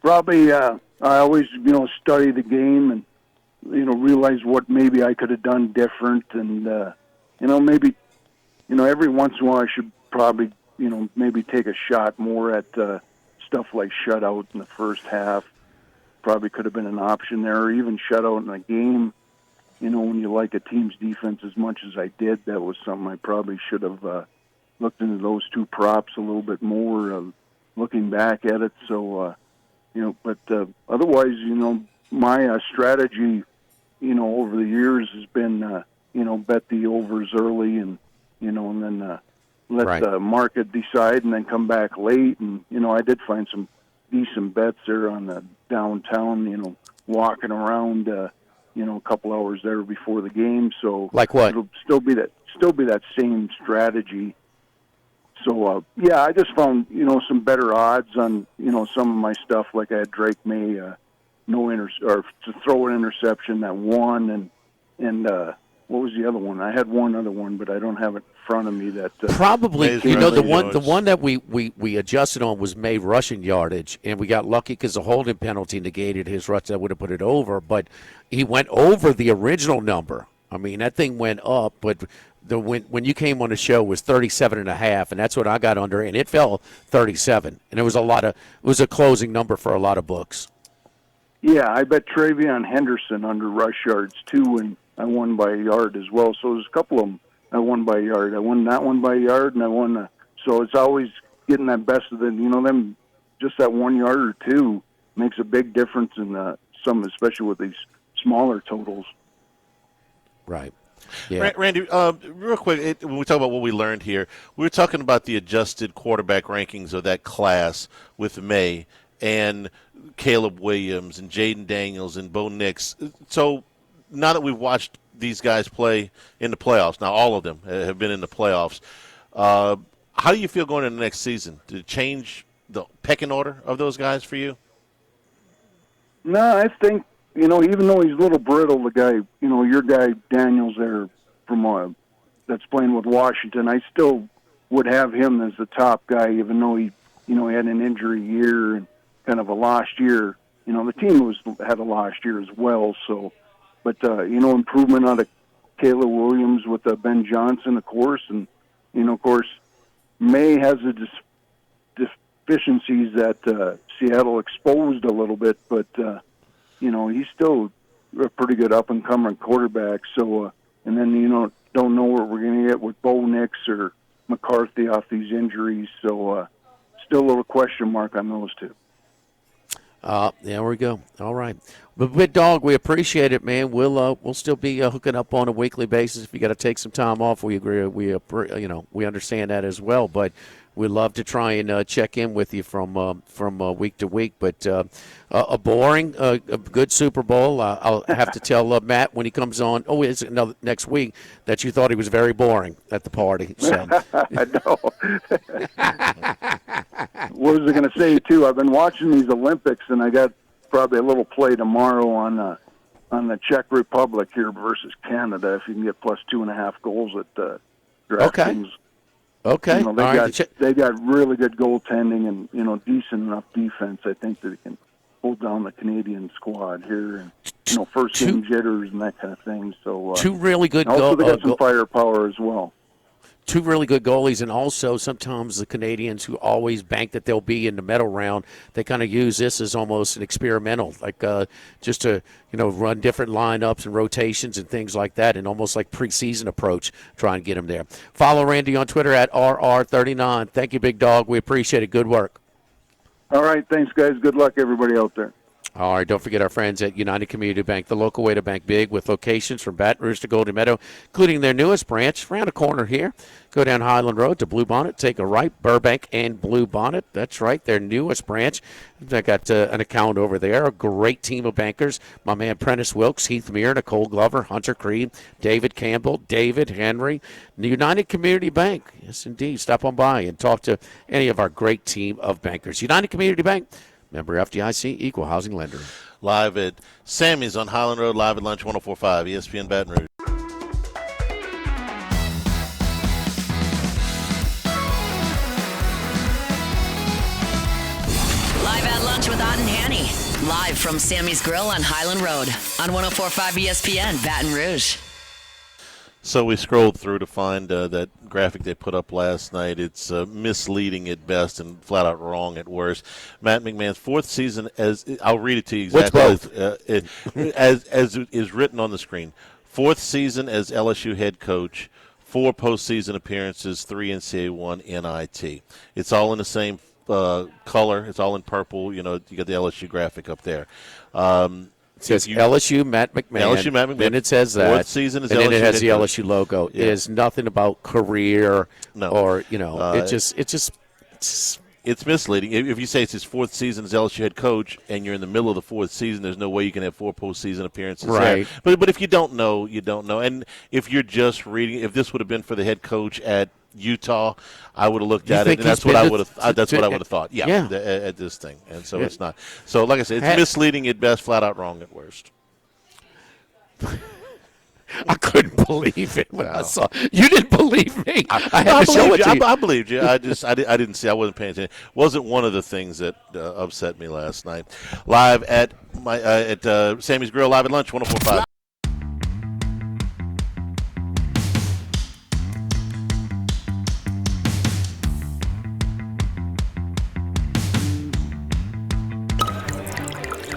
Probably I always study the game and realize what maybe I could have done different, and maybe every once in a while I should probably. Maybe take a shot more at stuff like shutout in the first half. Probably could have been an option there, or even shutout in a game. When you like a team's defense as much as I did, that was something I probably should have looked into those two props a little bit more, looking back at it. So, but otherwise, my strategy, over the years has been, bet the overs early and then let the market decide and then come back late. And, I did find some decent bets there on the downtown, walking around, a couple hours there before the game. So like what? It'll still be that same strategy. So, I just found, some better odds on, some of my stuff. Like I had Drake May, or to throw an interception that won and what was the other one? I had one other one, but I don't have it in front of me. That probably the one that we adjusted on was May rushing yardage, and we got lucky because the holding penalty negated his rush. That would have put it over, but he went over the original number. I mean, that thing went up, but when you came on the show it was 37.5, and that's what I got under, and it fell 37, and it was a closing number for a lot of books. Yeah, I bet Travion Henderson under rush yards too, and I won by a yard as well. So there's a couple of them I won by a yard. I won that one by a yard, and I won. So it's always getting that best of them. Just that 1 yard or two makes a big difference in some, especially with these smaller totals. Right. Yeah. Randy, real quick, when we talk about what we learned here, we were talking about the adjusted quarterback rankings of that class with May and Caleb Williams and Jaden Daniels and Bo Nix. So now that we've watched these guys play in the playoffs, now all of them have been in the playoffs, how do you feel going into the next season? Did it change the pecking order of those guys for you? No, I think, even though he's a little brittle, the guy, your guy Daniels there from that's playing with Washington, I still would have him as the top guy, even though he had an injury year and kind of a lost year. The team had a lost year as well. So, but improvement out of Caleb Williams with Ben Johnson, of course, and of course, May has the deficiencies that Seattle exposed a little bit, but he's still a pretty good up and coming quarterback. So, and then don't know what we're going to get with Bo Nix or McCarthy off these injuries. So, still a little question mark on those two. There we go. All right. But Big Dog, we appreciate it, man. We'll still be hooking up on a weekly basis. If you got to take some time off, we agree. We understand that as well. But we love to try and check in with you from week to week. But a boring, a good Super Bowl. I'll have to tell Matt when he comes on. Oh, it's next week that you thought he was very boring at the party. So. I know. What was I going to say too? I've been watching these Olympics, and I got probably a little play tomorrow on the Czech Republic here versus Canada. If you can get plus 2.5 goals at DraftKings. Okay. They got really good goaltending and decent enough defense. I think that it can hold down the Canadian squad here, and first game jitters and that kind of thing. So two really good. Also, they got some firepower as well. Two really good goalies, and also sometimes the Canadians who always bank that they'll be in the medal round, they kind of use this as almost an experimental, like just to run different lineups and rotations and things like that, and almost like preseason approach, try and get them there. Follow Randy on Twitter at RR39. Thank you, Big Dog. We appreciate it. Good work. All right, thanks, guys. Good luck, everybody out there. All right, don't forget our friends at United Community Bank, the local way to bank big, with locations from Baton Rouge to Golden Meadow, including their newest branch around the corner here. Go down Highland Road to Blue Bonnet, take a right, Burbank and Blue Bonnet. That's right, their newest branch. They got an account over there, a great team of bankers. My man Prentice Wilkes, Heath Meir, Nicole Glover, Hunter Creed, David Campbell, David Henry, the United Community Bank. Yes, indeed. Stop on by and talk to any of our great team of bankers. United Community Bank. Member FDIC, equal housing lender. Live at Sammy's on Highland Road, live at lunch 104.5, ESPN Baton Rouge. Live at lunch with Ott and Hanny. Live from Sammy's Grill on Highland Road on 104.5 ESPN Baton Rouge. So we scrolled through to find that graphic they put up last night. It's misleading at best and flat out wrong at worst. Matt McMahon's fourth season I'll read it to you exactly as it is written on the screen. Fourth season as LSU head coach, 4 postseason appearances, 3 NCAA, 1 NIT. It's all in the same color. It's all in purple. You got the LSU graphic up there. It says LSU Matt McMahon. LSU Matt McMahon. Then it says that. Fourth season is and LSU. then it has the head LSU logo. Yeah. It is nothing about career or it's misleading. If you say it's his fourth season as LSU head coach and you're in the middle of the fourth season, there's no way you can have 4 postseason appearances. Right. There. But if you don't know, you don't know. And if you're just reading, if this would have been for the head coach at Utah, I would have looked at it, and that's what I would have. That's what I would have thought. Yeah. At this thing, and so it's not. So, like I said, it's misleading at best, flat out wrong at worst. I couldn't believe it when I saw. You didn't believe me. I had to show it to you. I believed you. I didn't see. I wasn't paying attention. Wasn't one of the things that upset me last night. Live at Sammy's Grill, live at lunch, 104.5.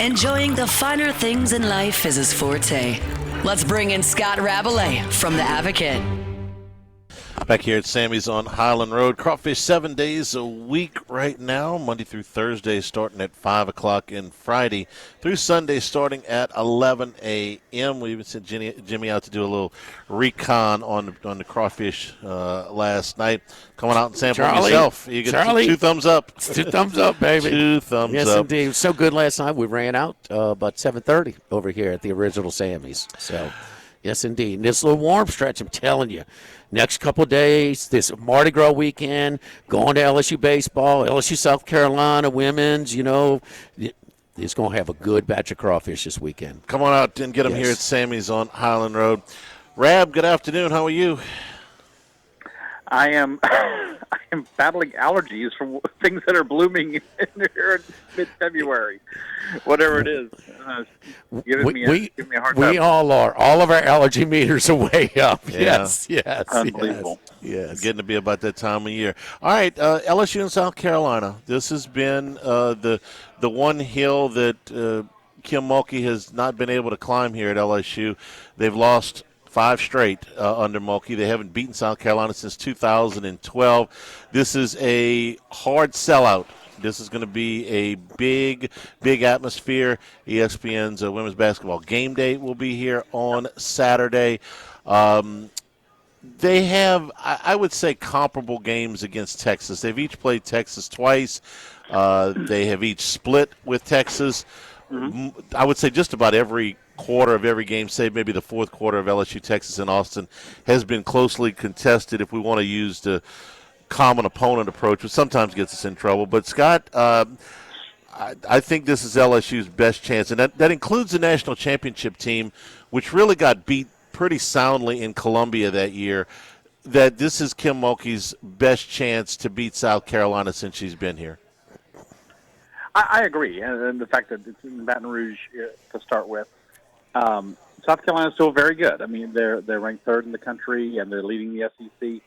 Enjoying the finer things in life is his forte. Let's bring in Scott Rabelais from The Advocate. Back here at Sammy's on Highland Road. Crawfish 7 days a week right now, Monday through Thursday starting at 5 o'clock and Friday through Sunday starting at 11 a.m. We even sent Jimmy out to do a little recon on the crawfish last night. Coming out and sampling yourself. You get two thumbs up. 2 thumbs up, baby. 2 thumbs up. Yes, indeed. It was so good last night. We ran out about 7:30 over here at the original Sammy's. So, yes, indeed. And this little warm stretch, I'm telling you. Next couple of days, this Mardi Gras weekend, going to LSU baseball, LSU South Carolina women's, it's going to have a good batch of crawfish this weekend. Come on out and get them here at Sammy's on Highland Road. Rab, good afternoon. How are you? I am battling allergies from things that are blooming here in mid-February, whatever it is. Giving me a hard time. We all are. All of our allergy meters are way up. Yeah. Yes. Unbelievable. Yes. Getting to be about that time of year. All right, LSU and South Carolina. This has been the one hill that Kim Mulkey has not been able to climb here at LSU. They've lost 5 straight under Mulkey. They haven't beaten South Carolina since 2012. This is a hard sellout. This is going to be a big, big atmosphere. ESPN's Women's Basketball Game Day will be here on Saturday. They have, I would say, comparable games against Texas. They've each played Texas twice. They have each split with Texas. Mm-hmm. I would say just about every quarter of every game, save maybe the fourth quarter of LSU, Texas, and Austin, has been closely contested if we want to use the common opponent approach, which sometimes gets us in trouble. But, Scott, I think this is LSU's best chance, and that includes the national championship team, which really got beat pretty soundly in Columbia that year, that this is Kim Mulkey's best chance to beat South Carolina since she's been here. I agree, and the fact that it's in Baton Rouge to start with. South Carolina's still very good. I mean, they're ranked 3rd in the country, and they're leading the SEC.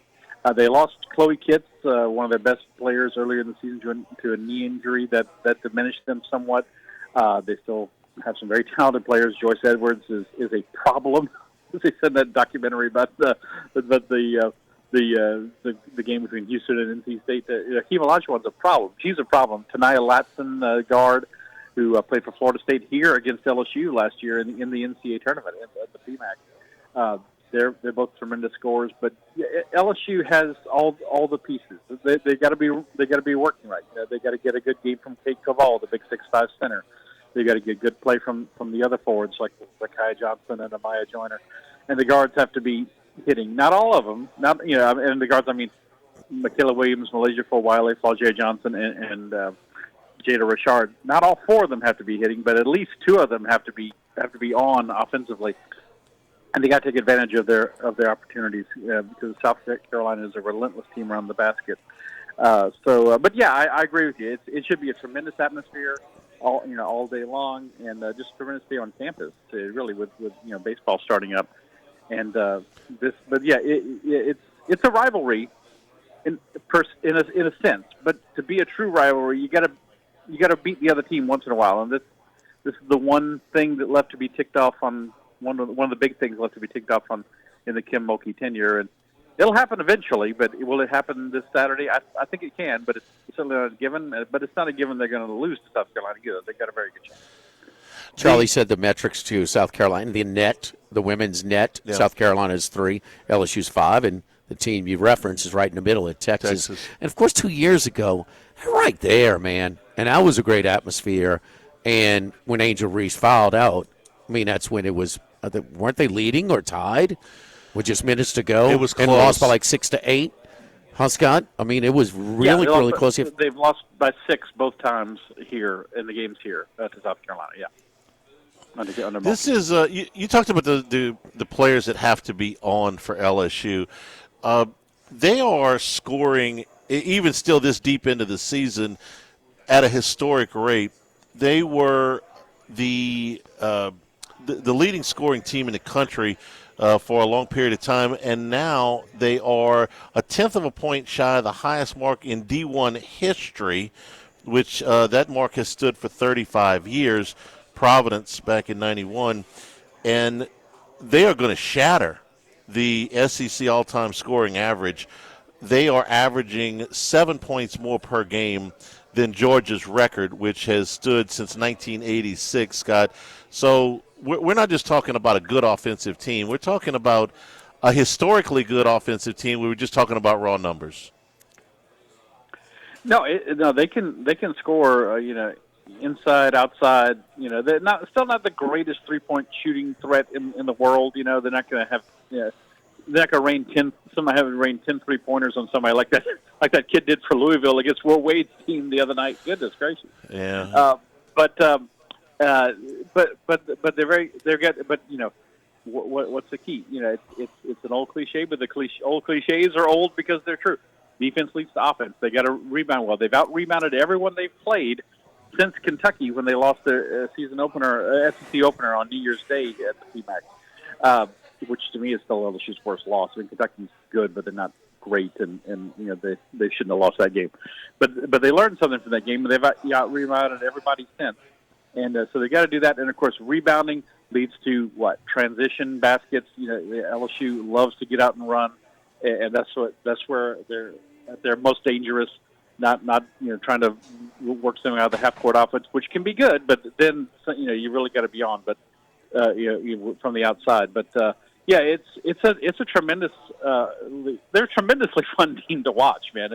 They lost Chloe Kitts, one of their best players earlier in the season, to a knee injury that diminished them somewhat. They still have some very talented players. Joyce Edwards is a problem. They said that documentary about the game between Houston and NC State. Hakeem Olajuwon's a problem. She's a problem. Tanaya Latson, guard, who played for Florida State here against LSU last year in the NCAA tournament at the PMAC. They're both tremendous scorers, but LSU has all the pieces. They got to be working right. They got to get a good game from Kate Koval, the big 6'5" center. They got to get good play from the other forwards like Kai Johnson and Amaya Joyner, and the guards have to be hitting. Not all of them. And the guards, I mean, Michaela Williams, Malaysia Wiley, Flaujah Johnson, and Jada Richard. Not all 4 of them have to be hitting, but at least 2 of them have to be on offensively, and they got to take advantage of their opportunities because South Carolina is a relentless team around the basket. But yeah, I agree with you. It should be a tremendous atmosphere all day long, and just a tremendous day on campus. Really, with baseball starting up, and but yeah, it's a rivalry in a sense, but to be a true rivalry, you got to beat the other team once in a while, and this is the one thing that left to be ticked off on one of the big things left to be ticked off on in the Kim Mulkey tenure, and it'll happen eventually. But will it happen this Saturday? I think it can, but it's certainly not a given. But it's not a given they're going to lose to South Carolina either. They got a very good chance. Charlie said the metrics to South Carolina, the women's net, yeah. South Carolina is 3, LSU's 5, and the team you referenced is right in the middle at Texas. And, of course, 2 years ago, right there, man, and that was a great atmosphere. And when Angel Reese fouled out, I mean, that's when it was weren't they leading or tied with just minutes to go? It was close. And lost by like 6-8. Huh, Scott? I mean, it was really close. They've lost by 6 both times here in the games here to South Carolina, yeah. Under this is you talked about the players that have to be on for LSU. They are scoring, even still this deep into the season, at a historic rate. They were the leading scoring team in the country for a long period of time, and now they are a tenth of a point shy of the highest mark in D1 history, which that mark has stood for 35 years. Providence back in '91, and they are going to shatter the SEC all-time scoring average. They are averaging 7 points more per game than Georgia's record, which has stood since 1986, Scott. So we're not just talking about a good offensive team. We're talking about a historically good offensive team. We were just talking about raw numbers. No, they can score. Inside, outside. They're still not the greatest 3-point shooting threat in the world. They're not going to have. They're not going to rain 10. Somebody having rained 10 3-pointers on somebody like that kid did for Louisville against Will Wade's team the other night. Goodness gracious. Yeah. But they're good. But what's the key? It's an old cliche, but old cliches are old because they're true. Defense leads to offense. They got to rebound well. They've out-rebounded everyone they've played since Kentucky when they lost their season opener, SEC opener on New Year's Day at the PMAC, which to me is still LSU's worst loss. I mean, Kentucky's good, but they're not great, and they shouldn't have lost that game. But they learned something from that game, and they've out-rebounded everybody since. And so they got to do that. And of course, rebounding leads to transition baskets. LSU loves to get out and run, and that's where they're most dangerous. Not trying to work something out of the half court offense, which can be good, but then you really got to be on. But from the outside, but it's a tremendous. They're a tremendously fun team to watch, man.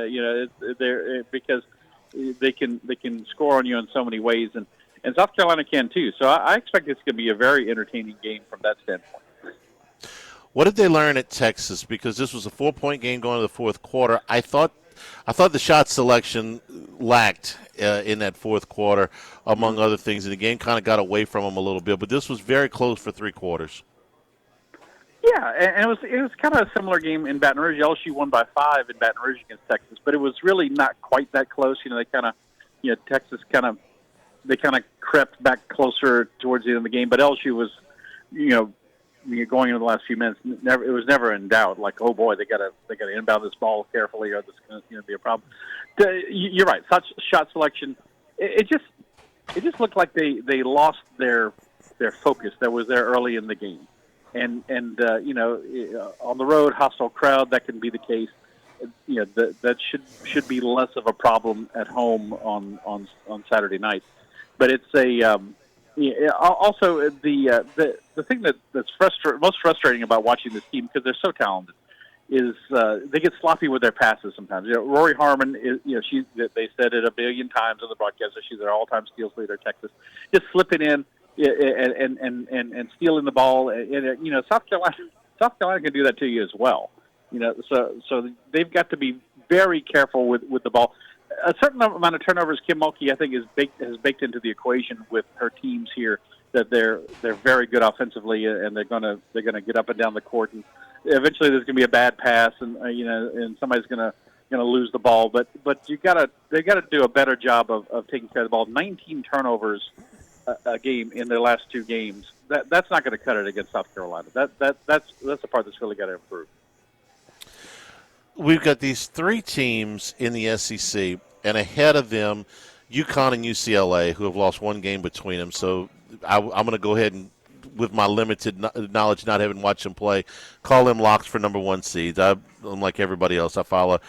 Because they can score on you in so many ways, and South Carolina can too. So I expect it's going to be a very entertaining game from that standpoint. What did they learn at Texas? Because this was a 4-point game going to the fourth quarter. I thought the shot selection lacked in that fourth quarter, among other things, and the game kind of got away from them a little bit. But this was very close for 3 quarters. Yeah, and it was kind of a similar game in Baton Rouge. LSU won by 5 in Baton Rouge against Texas, but it was really not quite that close. They kind of, Texas kind of crept back closer towards the end of the game, but LSU was, going into the last few minutes, it was never in doubt. Like, oh boy, they got to inbound this ball carefully, or this is going to be a problem. You're right. Such shot selection, it just looked like they lost their focus that was there early in the game, and on the road, hostile crowd, that can be the case. That should be less of a problem at home on Saturday night, but it's a also the thing that's most frustrating about watching this team, because they're so talented, is they get sloppy with their passes sometimes. Rory Harmon they said it a billion times on the broadcast that she's their all-time steals leader. Texas just slipping in and stealing the ball. South Carolina can do that to you as well. So they've got to be very careful with the ball. A certain amount of turnovers, Kim Mulkey, I think, has baked into the equation with her teams here, that they're very good offensively, and they're gonna get up and down the court, and eventually there's gonna be a bad pass, and and somebody's gonna lose the ball. But they gotta do a better job of taking care of the ball. 19 turnovers a game in their last 2 games. That's not going to cut it against South Carolina. That's the part that's really got to improve. We've got these 3 teams in the SEC, and ahead of them, UConn and UCLA, who have lost 1 game between them. So I'm going to go ahead and, with my limited knowledge, not having watched them play, call them locks for number 1 seeds. Unlike everybody else, I follow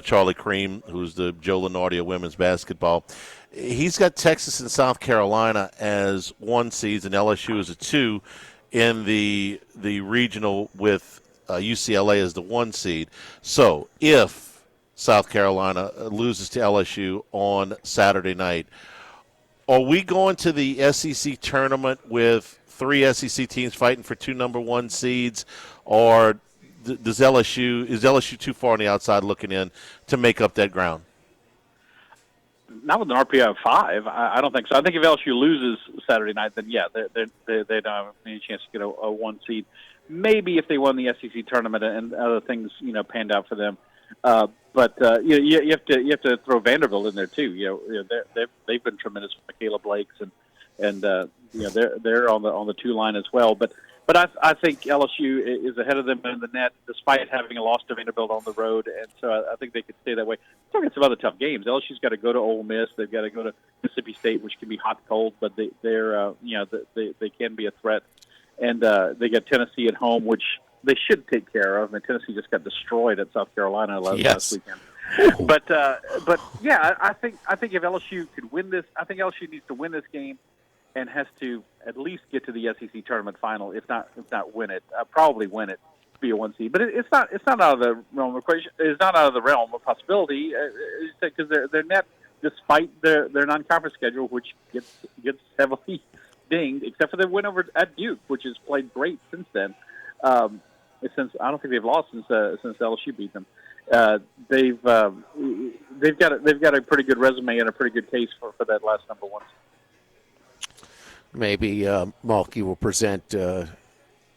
Charlie Cream, who's the Joe Lenardi of women's basketball. He's got Texas and South Carolina as 1 seeds, and LSU as a 2 in the regional, with UCLA as the 1 seed. So if South Carolina loses to LSU on Saturday night, are we going to the SEC tournament with 3 SEC teams fighting for 2 number 1 seeds, or is LSU too far on the outside looking in to make up that ground? Not with an RPI of 5. I don't think so. I think if LSU loses Saturday night, then yeah, they don't have any chance to get a 1 seed. Maybe if they won the SEC tournament and other things, panned out for them. But you have to throw Vanderbilt in there too. They've been tremendous with Michaela Blakes, and they're on the 2 line as well. But But I think LSU is ahead of them in the net, despite having lost to Vanderbilt on the road, and so I think they could stay that way. Still got some other tough games. LSU's got to go to Ole Miss. They've got to go to Mississippi State, which can be hot cold, but they're they can be a threat. And they got Tennessee at home, which they should take care of. And Tennessee just got destroyed at South Carolina last weekend. But yeah, I think if LSU could win this, I think LSU needs to win this game and has to at least get to the SEC tournament final, if not win it. Probably win it, be a 1 seed. But it's not out of the realm of equation. It's not out of the realm of possibility because their net, despite their non-conference schedule, which gets heavily dinged, except for their win over at Duke, which has played great since then. Since I don't think they've lost since LSU beat them. They've got a pretty good resume and a pretty good case for that last number 1. Maybe Malky will present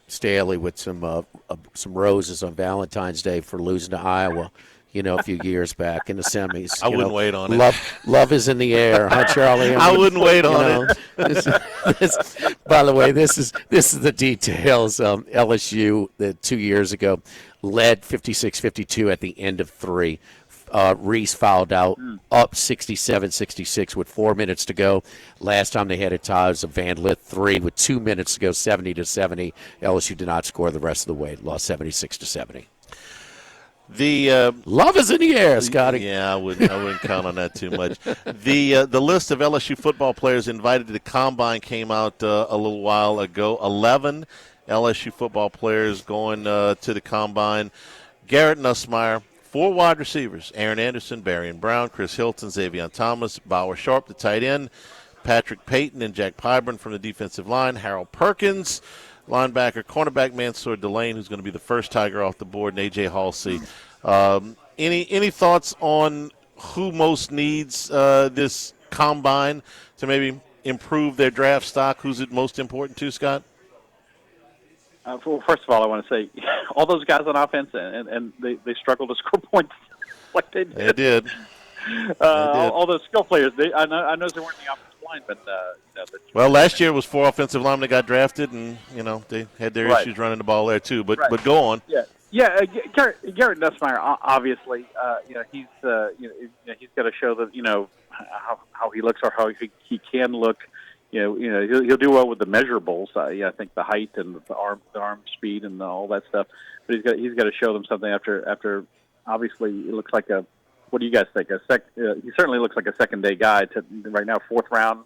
Staley with some roses on Valentine's Day for losing to Iowa, a few years back in the semis. I wouldn't wait on it. Love is in the air, huh, Charlie? I wouldn't wait on it. By the way, this is the details. LSU 2 years ago led 56-52 at the end of 3. Reese fouled out, up 67-66 with 4 minutes to go. Last time they had a tie was a Van Lith 3 with 2 minutes to go, 70-70. LSU did not score the rest of the way, lost 76-70. The love is in the air, Scotty. Yeah, I wouldn't count on that too much. The list of LSU football players invited to the Combine came out a little while ago. 11 LSU football players going to the Combine. Garrett Nussmeier. 4 wide receivers: Aaron Anderson, Barian Brown, Chris Hilton, Xavier Thomas, Bauer Sharp, the tight end, Patrick Payton and Jack Pyburn from the defensive line, Harold Perkins, linebacker, cornerback Mansour Delane, who's going to be the first Tiger off the board, and A.J. Halsey. Any thoughts on who most needs this Combine to maybe improve their draft stock? Who's it most important to, Scott? Well, first of all, I want to say all those guys on offense, and they struggle to score points like they did. They did. All those skill players, I know they weren't in the offensive line, but well, last year it was 4 offensive linemen that got drafted, and they had their issues running the ball there too. But go on. Yeah. Garrett Nussmeier, obviously, he's got to show that how he looks or how he can look. He'll do well with the measurables. I think the height and the arm speed and all that stuff. But he's got to show them something after. Obviously, it looks like a. What do you guys think? He certainly looks like a second day guy right now. 4th round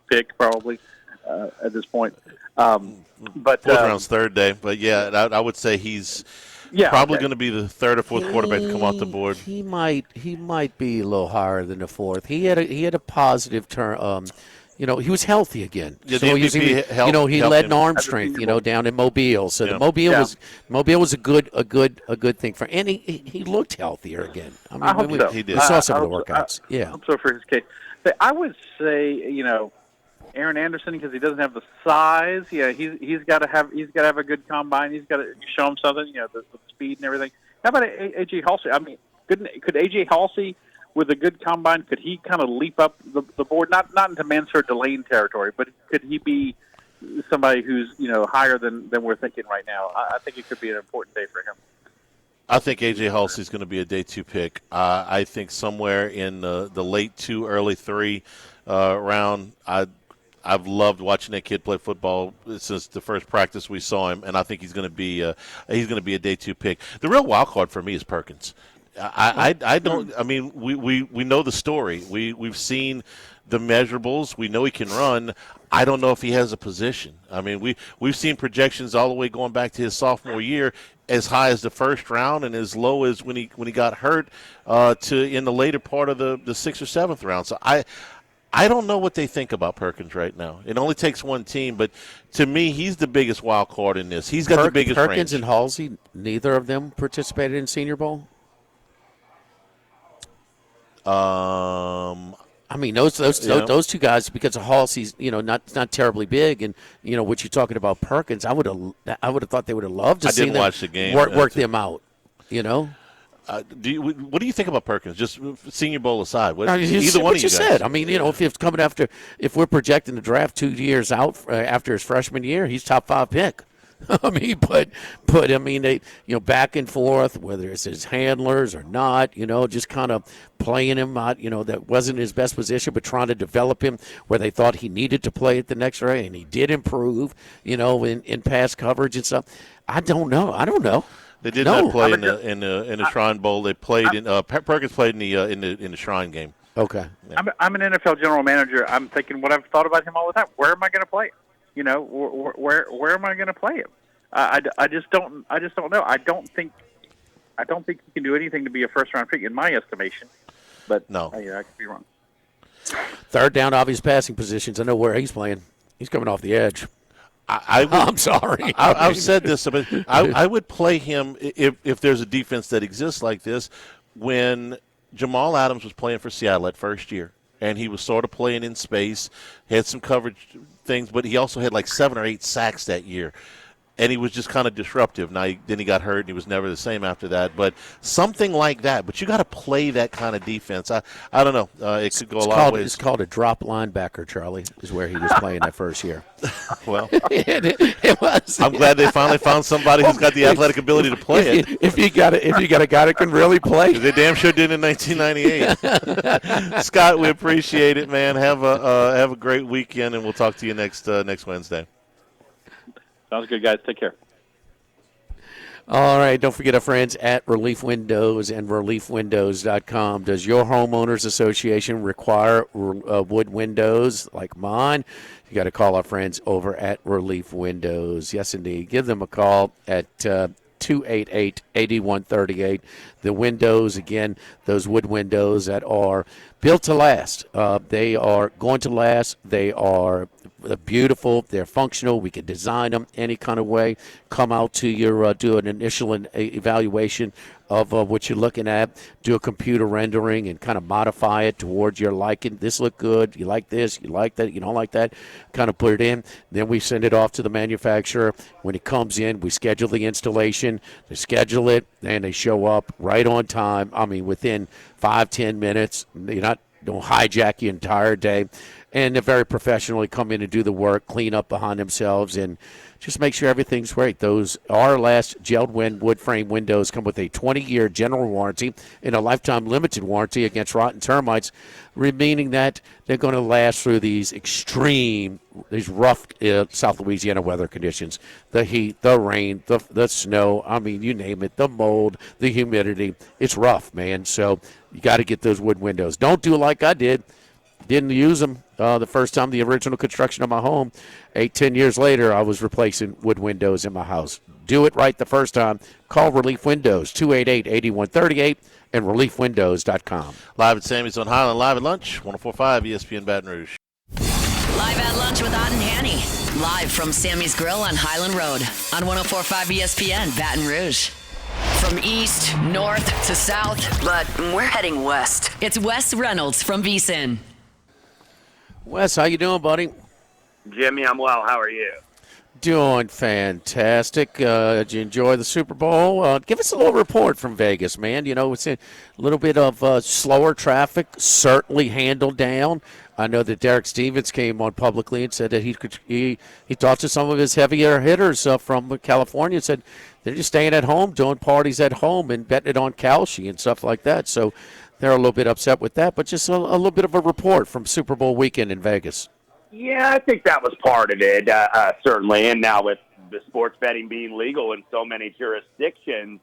pick probably at this point. But 4th round's 3rd day. But yeah, I would say he's probably going to be the 3rd or 4th quarterback to come off the board. He might be a little higher than the 4th. He had a positive turn. He was healthy again. Yeah, so he led in arm strength. Down in Mobile. So the Mobile was a good thing for. And he looked healthier again. I hope so. He did. We saw some of the workouts. I hope so for his case. But I would say Aaron Anderson, because he doesn't have the size. Yeah, he's got to have a good combine. He's got to show him something. The speed and everything. How about A.J. Halsey? I mean, could A.J. Halsey, with a good combine, could he kind of leap up the board? Not into Mansour Delane territory, but could he be somebody who's higher than we're thinking right now? I think it could be an important day for him. I think A.J. Halsey's going to be a day 2 pick. I think somewhere in the late 2, early 3 round. I've loved watching that kid play football since the first practice we saw him, and I think he's going to be a day 2 pick. The real wild card for me is Perkins. I don't. I mean, we know the story. We've seen the measurables. We know he can run. I don't know if he has a position. I mean, we've seen projections all the way going back to his sophomore year, as high as the 1st round and as low as when he got hurt to in the later part of the 6th or 7th round. So I don't know what they think about Perkins right now. It only takes one team, but to me, he's the biggest wild card in this. He's got the biggest Perkins range. And Halsey, neither of them participated in Senior Bowl. I mean, those 2 guys, because of Halsey's, not terribly big, and what you're talking about Perkins, I would have thought they would have loved to see them watch the game. Work them out. What do you think about Perkins? Just Senior Bowl aside, either one of you guys said. I mean, if it's coming after, if we're projecting the draft 2 years out after his freshman year, he's top 5 pick. I mean, they, back and forth, whether it's his handlers or not, just kind of playing him out, that wasn't his best position, but trying to develop him where they thought he needed to play at the next rate, and he did improve, in pass coverage and stuff. I don't know. They did not play in the Shrine Bowl. They played in Perkins played in the Shrine game. Okay. Yeah. I'm an NFL general manager. I'm thinking what I've thought about him all the time. Where am I going to play him? Where am I going to play him? I just don't know. I don't think he can do anything to be a first round pick in my estimation. But no, I could be wrong. Third down, obvious passing positions. I know where he's playing. He's coming off the edge. I'm sorry. I've said this, but I would play him if there's a defense that exists like this. When Jamal Adams was playing for Seattle that first year, and he was sort of playing in space, had some coverage things, but he also had like 7 or 8 sacks that year. And he was just kind of disruptive. Now, then he got hurt, and he was never the same after that. But something like that. But you got to play that kind of defense. I don't know. It could go a lot of ways. It's called a drop linebacker, Charlie, is where he was playing that first year. Well, it was. I'm glad they finally found somebody who's got the athletic ability to play it. If you got a guy that can really play. They damn sure did in 1998. Scott, we appreciate it, man. Have a great weekend, and we'll talk to you next Wednesday. Sounds good, guys. Take care. All right. Don't forget our friends at Relief Windows and reliefwindows.com. Does your homeowners association require wood windows like mine? You got to call our friends over at Relief Windows. Yes, indeed. Give them a call at 288-8138. The windows, again, those wood windows that are built to last. They are going to last. They are beautiful. They're functional. We can design them any kind of way. Come out to your do an initial evaluation of what you're looking at. Do a computer rendering and kind of modify it towards your liking. This look good. You like this. You like that. You don't like that. Kind of put it in. Then we send it off to the manufacturer. When it comes in, we schedule the installation. They schedule it, and they show up right on time. I mean, within 5-10 minutes. Don't hijack your entire day. And they're very professionally come in and do the work, clean up behind themselves, and just make sure everything's great. Those R-Last gelled wood frame windows come with a 20-year general warranty and a lifetime limited warranty against rotten termites, meaning that they're going to last through these rough South Louisiana weather conditions. The heat, the rain, the snow, I mean, you name it, the mold, the humidity. It's rough, man. So you got to get those wood windows. Don't do like I did. Didn't use them the first time, the original construction of my home. 8-10 years later, I was replacing wood windows in my house. Do it right the first time. Call Relief Windows, 288-8138, and reliefwindows.com. Live at Sammy's on Highland, live at lunch, 104.5 ESPN Baton Rouge. Live at lunch with Ott and Hanny. Live from Sammy's Grill on Highland Road on 104.5 ESPN Baton Rouge. From east, north to south, but we're heading west. It's Wes Reynolds from VSiN. Wes, how you doing, buddy? Jimmy, I'm well. How are you? Doing fantastic. Did you enjoy the Super Bowl? Give us a little report from Vegas, man. It's a little bit of slower traffic, certainly handled down. I know that Derek Stevens came on publicly and said that he talked to some of his heavier hitters from California and said they're just staying at home, doing parties at home and betting it on Kalshi and stuff like that. So they're a little bit upset with that, but just a little bit of a report from Super Bowl weekend in Vegas. Yeah, I think that was part of it, certainly. And now with the sports betting being legal in so many jurisdictions,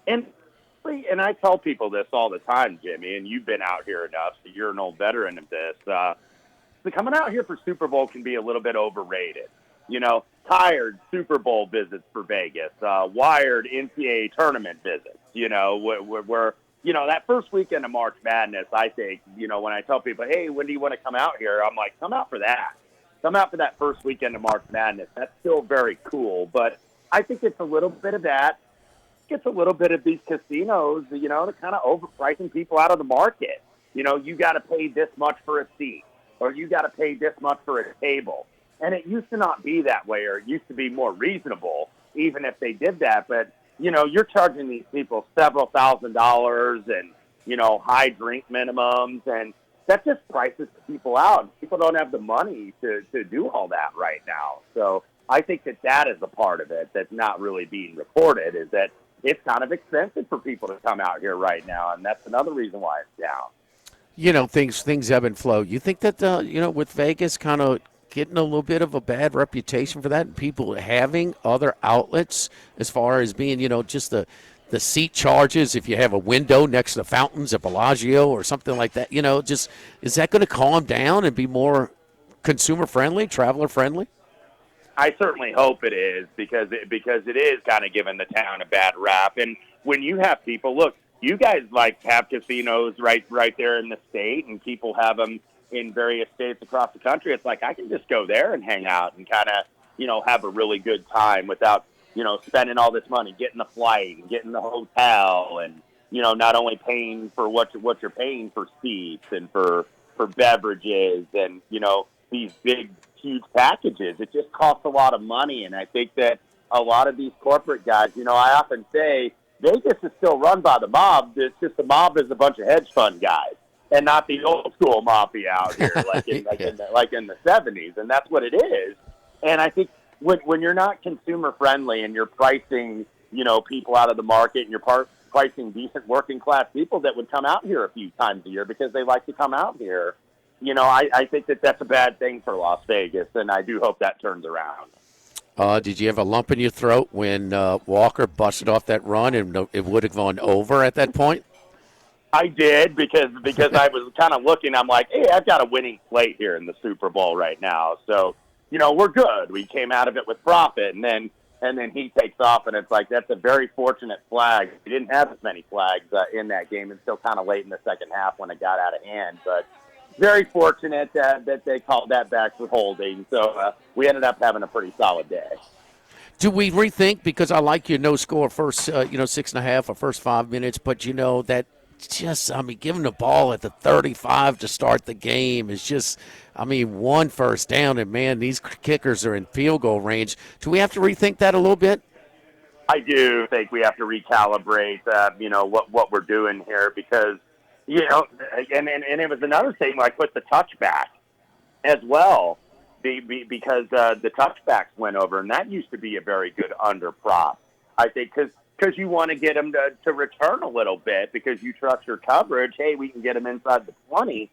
and I tell people this all the time, Jimmy, and you've been out here enough, so you're an old veteran of this. So coming out here for Super Bowl can be a little bit overrated. Tired Super Bowl visits for Vegas, wired NCAA tournament visits, where that first weekend of March Madness, I think, when I tell people, hey, when do you want to come out here? I'm like, come out for that. Come out for that first weekend of March Madness. That's still very cool. But I think it's a little bit of that. It's a little bit of these casinos, they're kind of overpricing people out of the market. You got to pay this much for a seat, or you got to pay this much for a table. And it used to not be that way, or it used to be more reasonable, even if they did that. But you're charging these people several $1,000s and, high drink minimums, and that just prices people out. People don't have the money to do all that right now. So I think that is a part of it that's not really being reported, is that it's kind of expensive for people to come out here right now, and that's another reason why it's down. Things ebb and flow. You think that with Vegas kind of getting a little bit of a bad reputation for that, and people having other outlets as far as being just the seat charges if you have a window next to the fountains at Bellagio or something like that, just is that going to calm down and be more consumer friendly, traveler friendly? I certainly hope it is, because it is kind of giving the town a bad rap. And when you have people, look, you guys have casinos right there in the state, and people have them in various states across the country. It's like I can just go there and hang out and kind of have a really good time without spending all this money, getting the flight and getting the hotel, and not only paying for what you're paying for seats and for beverages and these big huge packages. It just costs a lot of money, and I think that a lot of these corporate guys, I often say Vegas is still run by the mob. It's just the mob is a bunch of hedge fund guys, and not the old school mafia out here like in the 70s, and that's what it is. And I think when you're not consumer friendly and you're pricing people out of the market, and you're pricing decent working class people that would come out here a few times a year because they like to come out here, I think that's a bad thing for Las Vegas, and I do hope that turns around. Did you have a lump in your throat when Walker busted off that run and it would have gone over at that point? I did, because I was kind of looking. I'm like, hey, I've got a winning slate here in the Super Bowl right now, so we're good. We came out of it with profit, and then he takes off, and it's like that's a very fortunate flag. We didn't have as many flags in that game until kind of late in the second half when it got out of hand, but very fortunate that they called that back for holding. So we ended up having a pretty solid day. Do we rethink, because I like your no score first, 6.5 or first 5 minutes, but that giving the ball at the 35 to start the game is just, one first down, and man, these kickers are in field goal range. Do we have to rethink that a little bit? I do think we have to recalibrate, what we're doing here, because and it was another thing, like with the touchback as well, because the touchbacks went over, and that used to be a very good under prop, I think, because you want to get them to return a little bit, because you trust your coverage. Hey, we can get them inside the 20,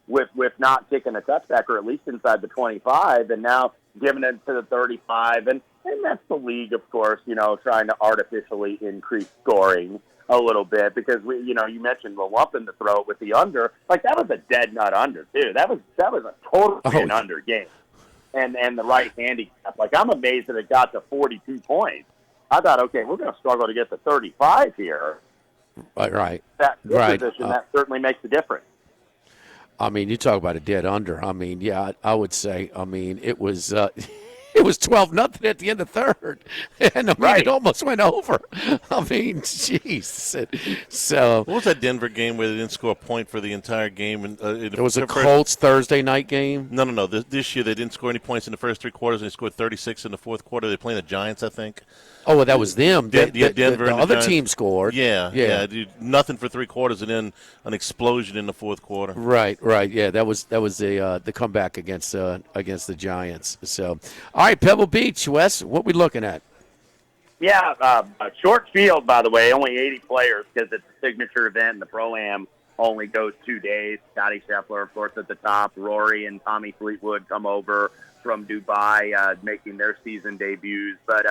with not taking a touchback, or at least inside the 25, and now giving it to the 35, and that's the league, of course, trying to artificially increase scoring a little bit, because you mentioned the lump in the throat with the under. Like, that was a dead nut under too. That was a totally an under game, and the right handicap. Like, I'm amazed that it got to 42 points. I thought, okay, we're going to struggle to get to 35 here. Right. That right. position, that certainly makes a difference. You talk about a dead under. Yeah, I would say. It was. It was 12-0 at the end of third, and it almost went over. Jeez. So what was that Denver game where they didn't score a point for the entire game? And it was a Colts Thursday night game. No. This year they didn't score any points in the first three quarters, and they scored 36 in the fourth quarter. They're playing the Giants, I think. Oh, well, that was them. Denver. The and other Giants. Team scored. Yeah. Nothing for three quarters, and then an explosion in the fourth quarter. Right. Yeah, that was the comeback against the Giants. So, all right, Pebble Beach, Wes, what we looking at? Yeah, a short field, by the way, only 80 players, because it's a signature event, and the Pro-Am only goes 2 days. Scotty Scheffler, of course, at the top. Rory and Tommy Fleetwood come over from Dubai, making their season debuts. But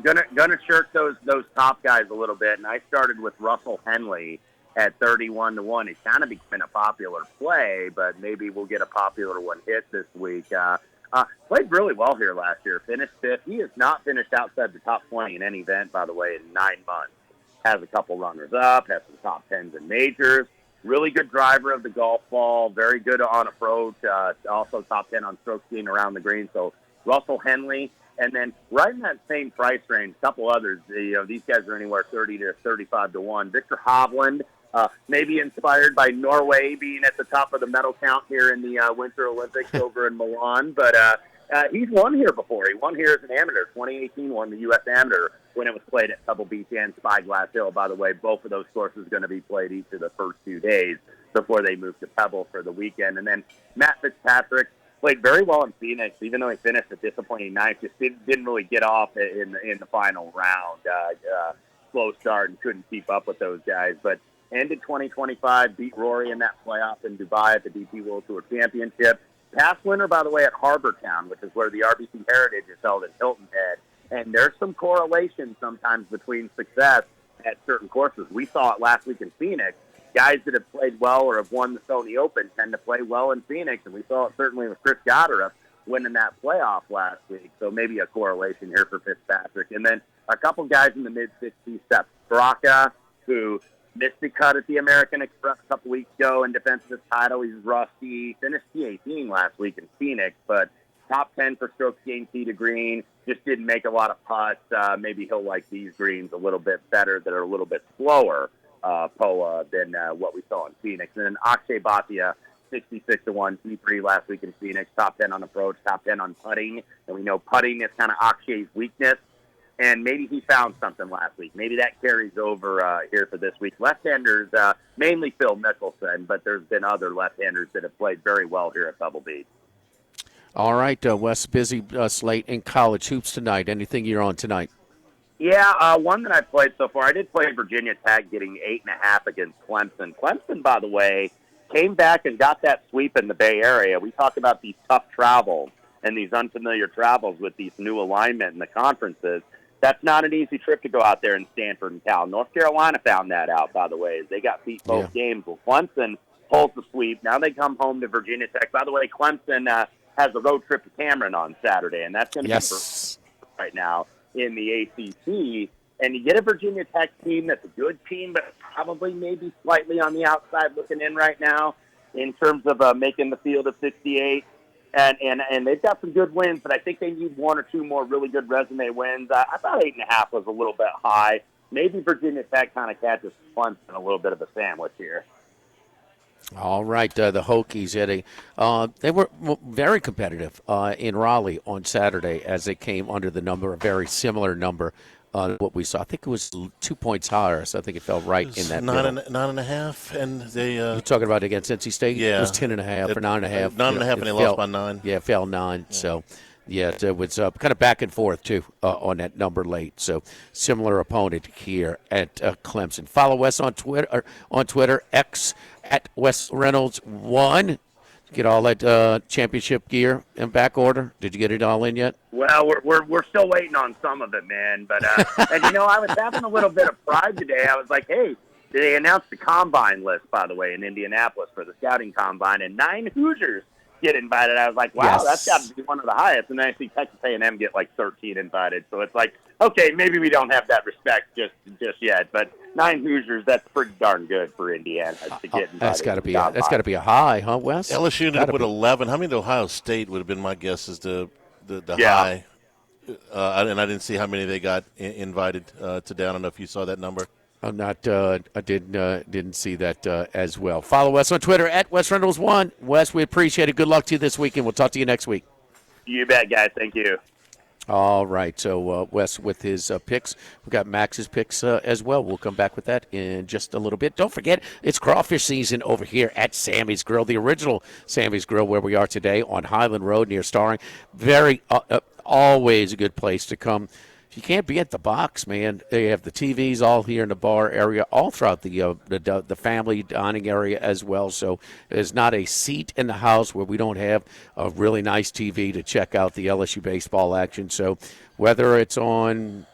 gonna shirk those top guys a little bit, and I started with Russell Henley at 31-1. He's kind of becoming a popular play, but maybe we'll get a popular one hit this week. Played really well here last year. Finished fifth. He has not finished outside the top 20 in any event, by the way, in 9 months. Has a couple runners up, has some top 10s in majors. Really good driver of the golf ball. Very good on approach. Also top 10 on stroke gain around the green. So Russell Henley. And then right in that same price range, a couple others. These guys are anywhere 30 to 35-1. Victor Hovland, maybe inspired by Norway being at the top of the medal count here in the Winter Olympics over in Milan. But he's won here before. He won here as an amateur. 2018 won the U.S. Amateur when it was played at Pebble Beach and Spyglass Hill. By the way, both of those courses are going to be played each of the first 2 days before they move to Pebble for the weekend. And then Matt Fitzpatrick, played very well in Phoenix, even though he finished a disappointing ninth. Just didn't really get off in the final round. Slow start and couldn't keep up with those guys. But ended 2025, beat Rory in that playoff in Dubai at the DP World Tour Championship. Past winner, by the way, at Harbor Town, which is where the RBC Heritage is held in Hilton Head. And there's some correlation sometimes between success at certain courses. We saw it last week in Phoenix. Guys that have played well or have won the Sony Open tend to play well in Phoenix, and we saw it certainly with Chris Goddard winning that playoff last week. So maybe a correlation here for Fitzpatrick. And then a couple guys in the mid-60s, Sepp Straka, who missed the cut at the American Express a couple weeks ago in defense of his title. He's rusty. Finished T18 last week in Phoenix, but top 10 for strokes gained tee to green. Just didn't make a lot of putts. Maybe he'll like these greens a little bit better that are a little bit slower, POA, than what we saw in Phoenix. And then Akshay Bhatia, 66-1, T3 last week in Phoenix, top 10 on approach, top 10 on putting. And we know putting is kind of Akshay's weakness. And maybe he found something last week. Maybe that carries over here for this week. Left-handers, mainly Phil Mickelson, but there's been other left-handers that have played very well here at Pebble Beach. All right, Wes, busy slate in college hoops tonight. Anything you're on tonight? Yeah, one that I played so far. I did play Virginia Tech getting 8.5 against Clemson. Clemson, by the way, came back and got that sweep in the Bay Area. We talk about these tough travels and these unfamiliar travels with these new alignment in the conferences. That's not an easy trip to go out there in Stanford and Cal. North Carolina found that out, by the way, as they got beat both games. Well, Clemson pulls the sweep. Now they come home to Virginia Tech. By the way, Clemson has a road trip to Cameron on Saturday, and that's going to be right now in the ACC. And you get a Virginia Tech team that's a good team, but probably maybe slightly on the outside looking in right now in terms of making the field of 68. And they've got some good wins, but I think they need one or two more really good resume wins. I thought 8.5 was a little bit high. Maybe Virginia Tech kind of catches Clemson a little bit of a sandwich here. All right, the Hokies, Eddie. They were very competitive in Raleigh on Saturday as they came under the number, a very similar number what we saw. I think it was 2 points higher, so I think it fell right in that nine and a half, and they. You're talking about against NC State? Yeah, it was 10.5 or 9.5. 9.5, and they lost by 9. Yeah, it fell 9. Yeah. So. Yeah, it was kind of back and forth, too, on that number late. So, similar opponent here at Clemson. Follow us on Twitter, X at Wes Reynolds 1. Get all that championship gear in back order. Did you get it all in yet? Well, we're still waiting on some of it, man. But and I was having a little bit of pride today. I was like, hey, they announced the combine list, by the way, in Indianapolis for the scouting combine, and 9 Hoosiers get invited. I was like, wow, That's got to be one of the highest. And then I see Texas A&M get like 13 invited. So it's like, okay, maybe we don't have that respect just yet, but 9 Hoosiers, that's pretty darn good for Indiana to get invited. That's got to be a high, huh, Wes? LSU ended up with 11. How many to Ohio State would have been my guess is the high. And I didn't see how many they got invited today. I don't know if you saw that number. I'm not. I didn't see that as well. Follow us on Twitter at Wes Reynolds 1. Wes, we appreciate it. Good luck to you this weekend. We'll talk to you next week. You bet, guys. Thank you. All right. So Wes with his picks. We've got Max's picks as well. We'll come back with that in just a little bit. Don't forget, it's crawfish season over here at Sammy's Grill, the original Sammy's Grill, where we are today on Highland Road near Starring. Very always a good place to come. You can't be at the box, man. They have the TVs all here in the bar area, all throughout the family dining area as well. So there's not a seat in the house where we don't have a really nice TV to check out the LSU baseball action. So whether it's on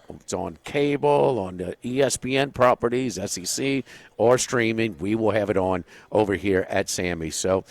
cable, on the ESPN properties, SEC, or streaming, we will have it on over here at Sammy's. So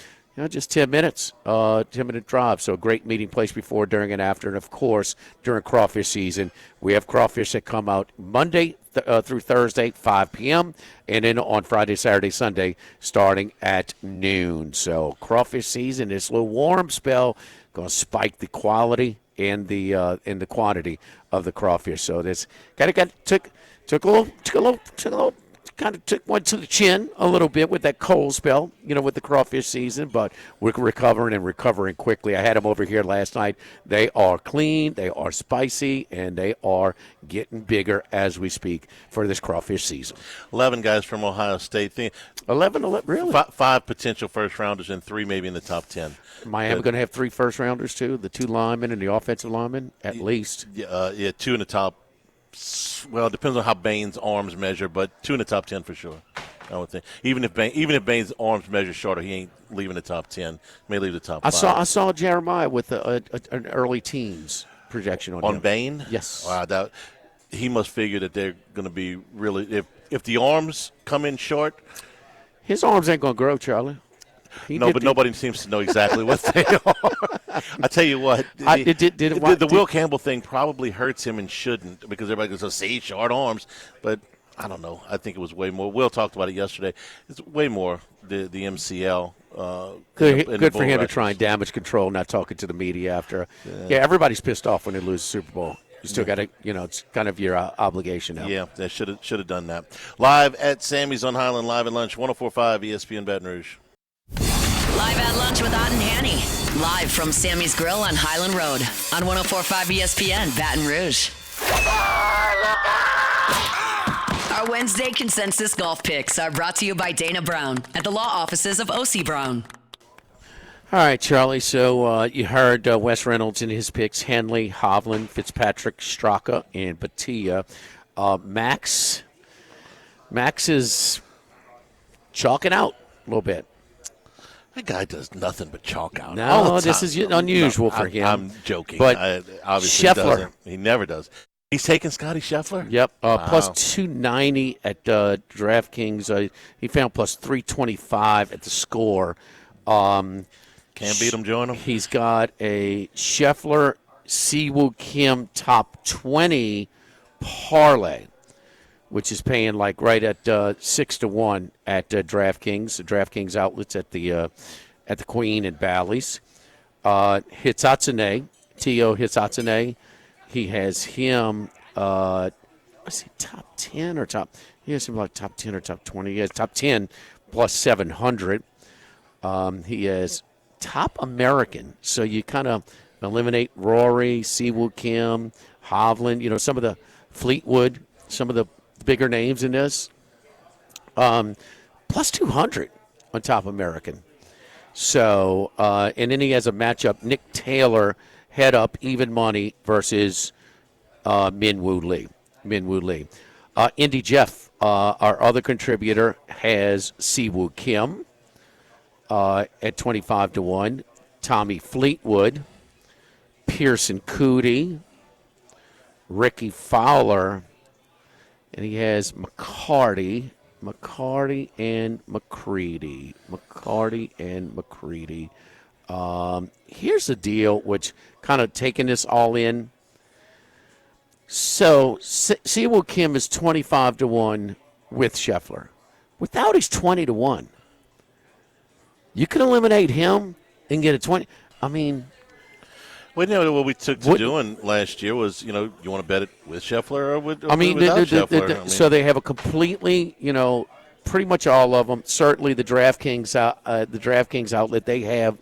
just 10 minutes, 10-minute drive. So a great meeting place before, during, and after. And, of course, during crawfish season, we have crawfish that come out Monday through Thursday, 5 p.m., and then on Friday, Saturday, Sunday, starting at noon. So crawfish season, this little warm spell, going to spike the quality and the quantity of the crawfish. So this took a little kind of went to the chin a little bit with that cold spell, with the crawfish season, but we're recovering quickly. I had them over here last night. They are clean, they are spicy, and they are getting bigger as we speak for this crawfish season. 11 guys from Ohio State. 11, really? Five potential first-rounders and 3 maybe in the top 10. Miami going to have 3 first-rounders, too? The 2 linemen and the offensive linemen, at least? Yeah, 2 in the top. Well, it depends on how Bain's arms measure, but 2 in the top 10 for sure. I would think. Even if Bain's arms measure shorter, he ain't leaving the top 10. May leave the top 5. I saw Jeremiah with an early teens projection on him. Bain. Yes. Wow, he must figure that they're going to be really if the arms come in short. His arms ain't going to grow, Charlie. But nobody seems to know exactly what they are. I tell you what, the Will Campbell thing probably hurts him and shouldn't, because everybody goes, see, short arms. But I don't know. I think it was way more. Will talked about it yesterday. It's way more the MCL. Good for him to try and damage control, not talking to the media after. Yeah, everybody's pissed off when they lose the Super Bowl. You still got to, it's kind of your obligation now. Yeah, they should have done that. Live at Sammy's on Highland, live at lunch, 104.5 ESPN Baton Rouge. Live at lunch with Ott and Hanny. Live from Sammy's Grill on Highland Road on 104.5 ESPN Baton Rouge. Our Wednesday consensus golf picks are brought to you by Dana Brown at the law offices of O.C. Brown. All right, Charlie. So you heard Wes Reynolds in his picks: Henley, Hovland, Fitzpatrick, Straka, and Batia. Max is chalking out a little bit. That guy does nothing but chalk out. No, this is unusual for him. I'm joking. But obviously Scheffler. He never does. He's taking Scotty Scheffler? Yep. Wow. Plus 290 at DraftKings. He found plus 325 at the score. Can't beat him, join him. He's got a Scheffler, Siwoo Kim top 20 parlay, which is paying like right at 6-1 at DraftKings. The DraftKings outlets at the Queen and Bally's. Hitsatsune, Tio Hitsatsune, he has him. Let's see, top 10 or top. He has him like top 10 or top 20. He has top 10 plus 700. He has top American. So you kind of eliminate Rory, Siwoo Kim, Hovland. Some of the Fleetwood, some of the bigger names in this. Plus 200 on top American. So, and then he has a matchup, Nick Taylor, head up, even money versus Min Woo Lee. Indy Jeff, our other contributor, has Siwoo Kim at 25-1. Tommy Fleetwood, Pearson Cootie, Ricky Fowler, and he has McCarty and McCready. Here's the deal, which kind of taking this all in. So, Siwoo Kim is 25-1 with Scheffler. Without, he's 20-1. You can eliminate him and get a 20. I mean, well, what we took to doing last year was, you want to bet it with Scheffler or without Scheffler. So they have a completely, pretty much all of them. Certainly the DraftKings outlet, they have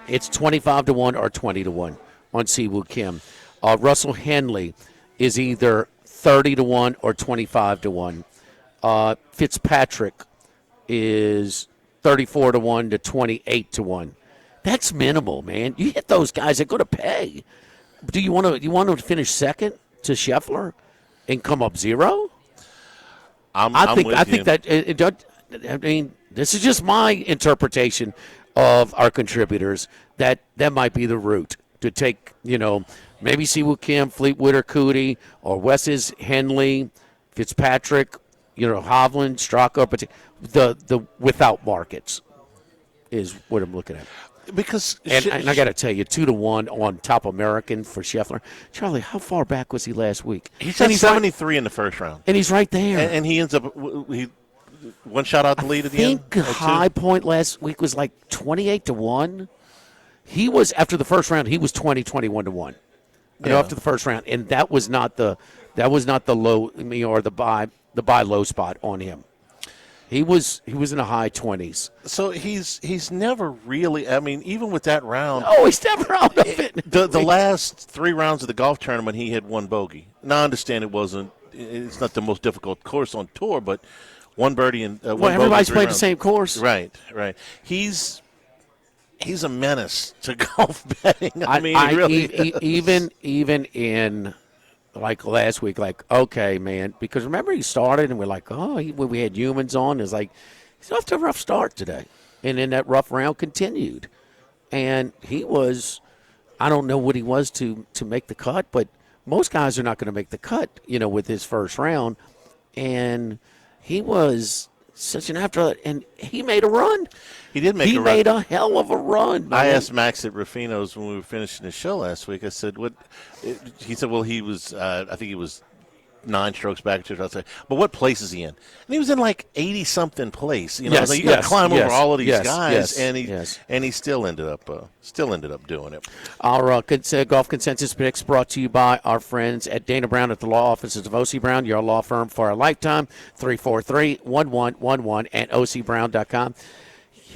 it's 25-1 or 20-1 on Siwoo Kim. Russell Henley is either 30-1 or 25-1. Fitzpatrick is 34-1 to 28-1. That's minimal, man. You hit those guys, they're going to pay. Do you want to finish second to Scheffler and come up zero? I think this is just my interpretation of our contributors that might be the route to take, maybe Siwoo Kim, Fleetwood or Cootie, or Wes's Henley, Fitzpatrick, Hovland, Straka, but the without markets is what I'm looking at. Because and I got to tell you, 2-1 on top American for Scheffler. Charlie, how far back was he last week? He's at 73 in the first round, and he's right there. And he ends up one shot out the lead at the end. I think high point last week was like 28-1. He was after the first round. He was 21-1. After the first round, and that was not the low or the buy the buy low spot on him. He was in the high 20s. So he's never really. I mean, even with that round, He's never out of it. The last 3 rounds of the golf tournament, he had 1 bogey. Now I understand it's not the most difficult course on tour, but 1 birdie and one bogey. Everybody's played rounds. the same course. Right. He's a menace to golf betting. I mean, he really is. even in like last week, like, okay, man, because remember he started and we're like, when we had humans on, it's like he's off to a rough start today, and then that rough round continued, and he was, I don't know what he was to make the cut, but most guys are not going to make the cut, with his first round, and he was such an afterthought, and he made a run. He did make a run. He made a hell of a run. I asked Max at Ruffino's when we were finishing the show last week. I said, "What?" He said, "Well, he was. I think he was 9 strokes back." I said, "But what place is he in?" And he was in like 80-something place. I was like, you got to climb over all of these guys, and he still ended up doing it. Our golf consensus picks brought to you by our friends at Dana Brown at the law offices of O.C. Brown, your law firm for a lifetime. 343-1111 and ocbrown.com.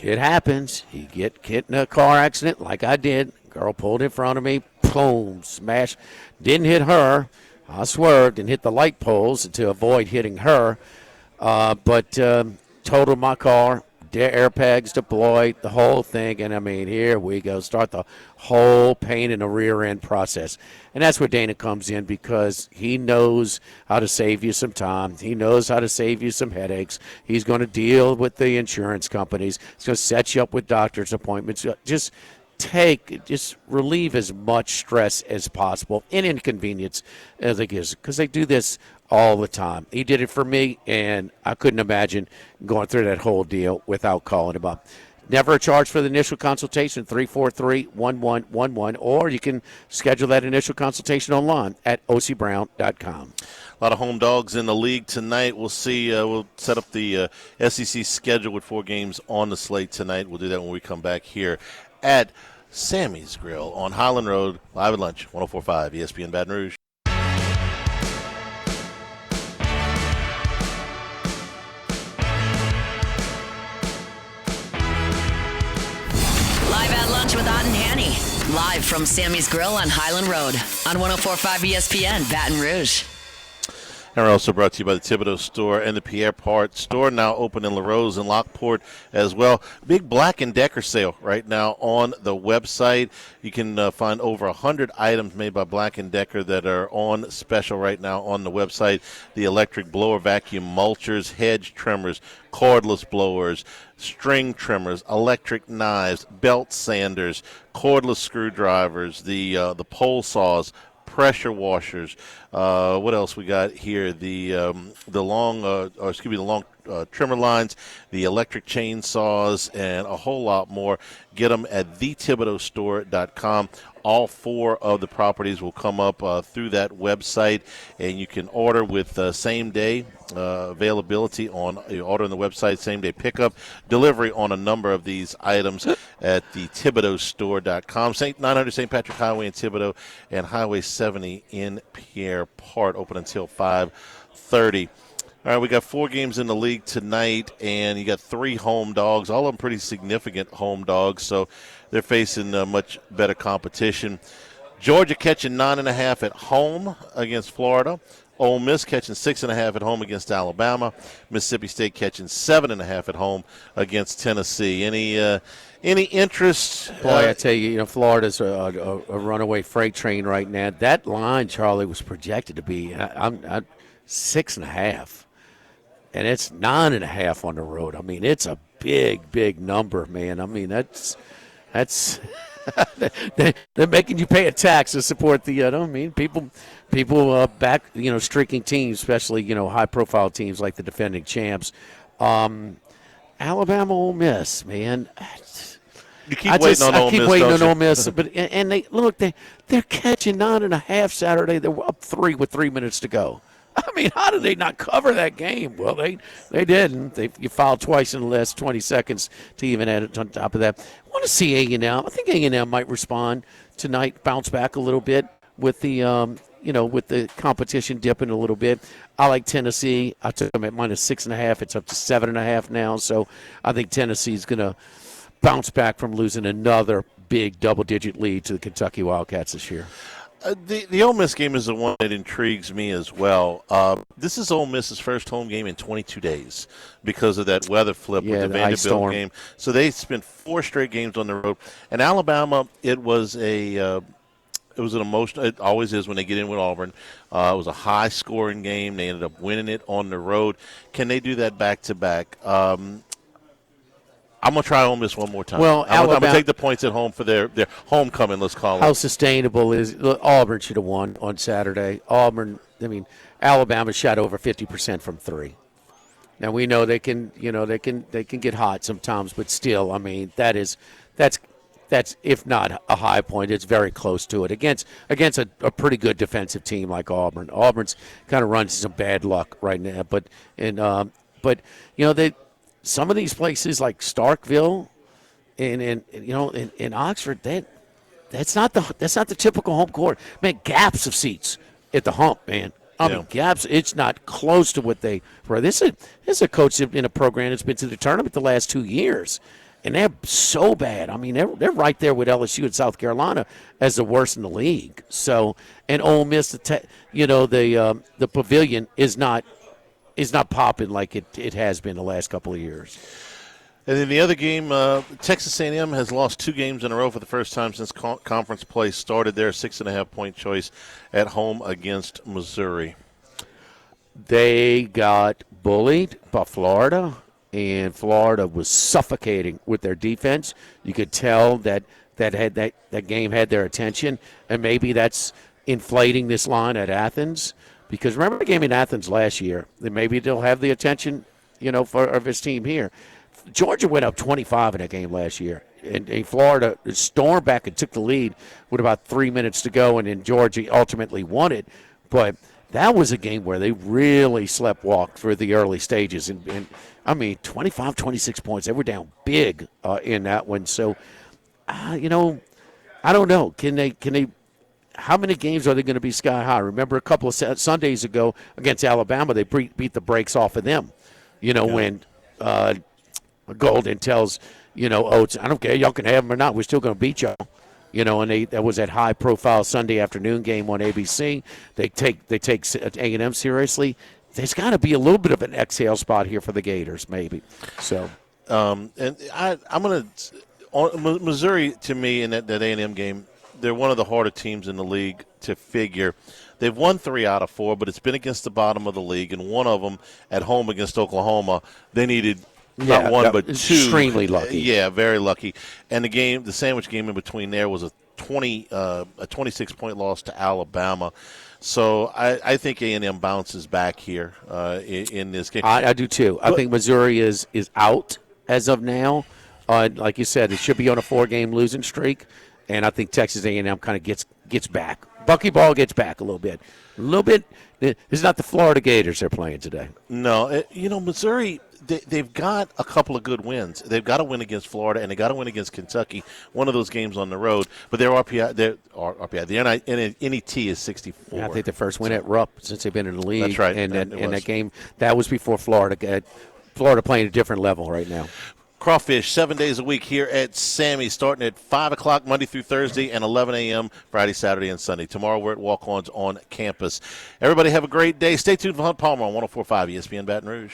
It happens. You get in a car accident like I did. Girl pulled in front of me. Boom. Smash. Didn't hit her. I swerved and hit the light poles to avoid hitting her. But totaled my car. Airbags deployed, the whole thing. And, I mean, here we go. Start the whole pain in the rear end process. And that's where Dana comes in, because he knows how to save you some time. He knows how to save you some headaches. He's going to deal with the insurance companies. He's going to set you up with doctor's appointments. Just relieve as much stress as possible and inconvenience as it is, because they do this all the time. He did it for me, and I couldn't imagine going through that whole deal without calling him up. Never a charge for the initial consultation, 343-1111, or you can schedule that initial consultation online at ocbrown.com. A lot of home dogs in the league tonight. We'll see. We'll set up the SEC schedule with 4 games on the slate tonight. We'll do that when we come back here at Sammy's Grill on Highland Road, live at lunch, 104.5 ESPN Baton Rouge. Live at lunch with Ott and Hanny. Live from Sammy's Grill on Highland Road on 104.5 ESPN Baton Rouge. And we're also brought to you by the Thibodeau Store and the Pierre Part Store, now open in LaRose and Lockport as well. Big Black & Decker sale right now on the website. You can find over 100 items made by Black & Decker that are on special right now on the website. The electric blower vacuum mulchers, hedge trimmers, cordless blowers, string trimmers, electric knives, belt sanders, cordless screwdrivers, the pole saws, pressure washers. What else we got here? The long trimmer lines, the electric chainsaws, and a whole lot more. Get them at thethibodeaustore.com. All 4 of the properties will come up through that website, and you can order with same-day availability on you order on the website, same-day pickup, delivery on a number of these items at thethibodeaustore.com. 900 St. Patrick Highway in Thibodaux and Highway 70 in Pierre Part, open until 5:30. All right, we got 4 games in the league tonight, and you got 3 home dogs, all of them pretty significant home dogs, so they're facing much better competition. Georgia catching 9.5 at home against Florida. Ole Miss catching 6.5 at home against Alabama. Mississippi State catching 7.5 at home against Tennessee. Any interest? Boy, I tell you, Florida's a runaway freight train right now. That line, Charlie, was projected to be 6.5. And it's 9.5 on the road. I mean, it's a big, big number, man. I mean, that's they're making you pay a tax to support the. People back, streaking teams, especially high-profile teams like the defending champs. Alabama, Ole Miss, man. You keep waiting on Ole Miss. I keep waiting on Ole Miss, but they're catching 9.5 Saturday. They're up 3 with 3 minutes to go. I mean, how did they not cover that game? Well, they didn't. You fouled twice in the last 20 seconds to even add it on top of that. I want to see A&M. I think A&M might respond tonight, bounce back a little bit with the with the competition dipping a little bit, I like Tennessee. I took them at -6.5. It's up to 7.5 now. So I think Tennessee's going to bounce back from losing another big double-digit lead to the Kentucky Wildcats this year. The Ole Miss game is the one that intrigues me as well. This is Ole Miss's first home game in 22 days because of that weather flip with the Vanderbilt game. So they spent 4 straight games on the road. And Alabama, it was an emotional. It always is when they get in with Auburn. It was a high-scoring game. They ended up winning it on the road. Can they do that back-to-back? I'm going to try Ole Miss one more time. Well, I'm going to take the points at home for their homecoming, let's call it. How sustainable is Auburn should have won on Saturday. Alabama shot over 50% from 3. Now we know they can get hot sometimes, but still, that's if not a high point, it's very close to it against a pretty good defensive team like Auburn. Auburn's kind of runs some bad luck right now, but some of these places like Starkville and in Oxford, that's not the typical home court. Man, gaps of seats at the hump, man. Gaps. It's not close to what they were. This is a coach in a program that's been to the tournament the last 2 years, and they're so bad. They're right there with LSU and South Carolina as the worst in the league. So, and Ole Miss, the pavilion is not popping like it has been the last couple of years. And then the other game, Texas A&M has lost 2 games in a row for the first time since conference play started. Their 6.5-point choice at home against Missouri. They got bullied by Florida, and Florida was suffocating with their defense. You could tell that game had their attention, and maybe that's inflating this line at Athens. Because remember the game in Athens last year, and maybe they'll have the attention, of his team here. Georgia went up 25 in that game last year, and Florida stormed back and took the lead with about 3 minutes to go, and then Georgia ultimately won it. But that was a game where they really sleptwalked for the early stages, and 25, 26 points. They were down big in that one. So, I don't know. Can they? How many games are they going to be sky high? Remember a couple of Sundays ago against Alabama, they beat the brakes off of them. When Golden tells, Oates, I don't care, y'all can have them or not, we're still going to beat y'all. And that was that high-profile Sunday afternoon game on ABC. They take A&M seriously. There's got to be a little bit of an exhale spot here for the Gators, maybe. So, I'm going to Missouri, to me, in that A&M game, they're one of the harder teams in the league to figure. They've won 3 out of 4, but it's been against the bottom of the league, and one of them at home against Oklahoma, they needed not one but 2. Extremely lucky. Yeah, very lucky. And the sandwich game in between there was a 26-point loss to Alabama. So I think A&M bounces back here in this game. I do too. I think Missouri is out as of now. Like you said, it should be on a 4-game losing streak. And I think Texas A&M kind of gets back. Buckyball gets back a little bit. It's not the Florida Gators they're playing today. No. Missouri, they've got a couple of good wins. They've got a win against Florida, and they got a win against Kentucky, one of those games on the road. But their RPI, their NET is 64. Yeah, I think the first win at Rupp since they've been in the league. That's right. And that game, that was before Florida. Florida playing a different level right now. Crawfish 7 days a week here at Sammy's, starting at 5 o'clock Monday through Thursday and 11 a.m. Friday, Saturday, and Sunday. Tomorrow we're at Walk-Ons on campus. Everybody have a great day. Stay tuned for Hunt Palmer on 104.5 ESPN Baton Rouge.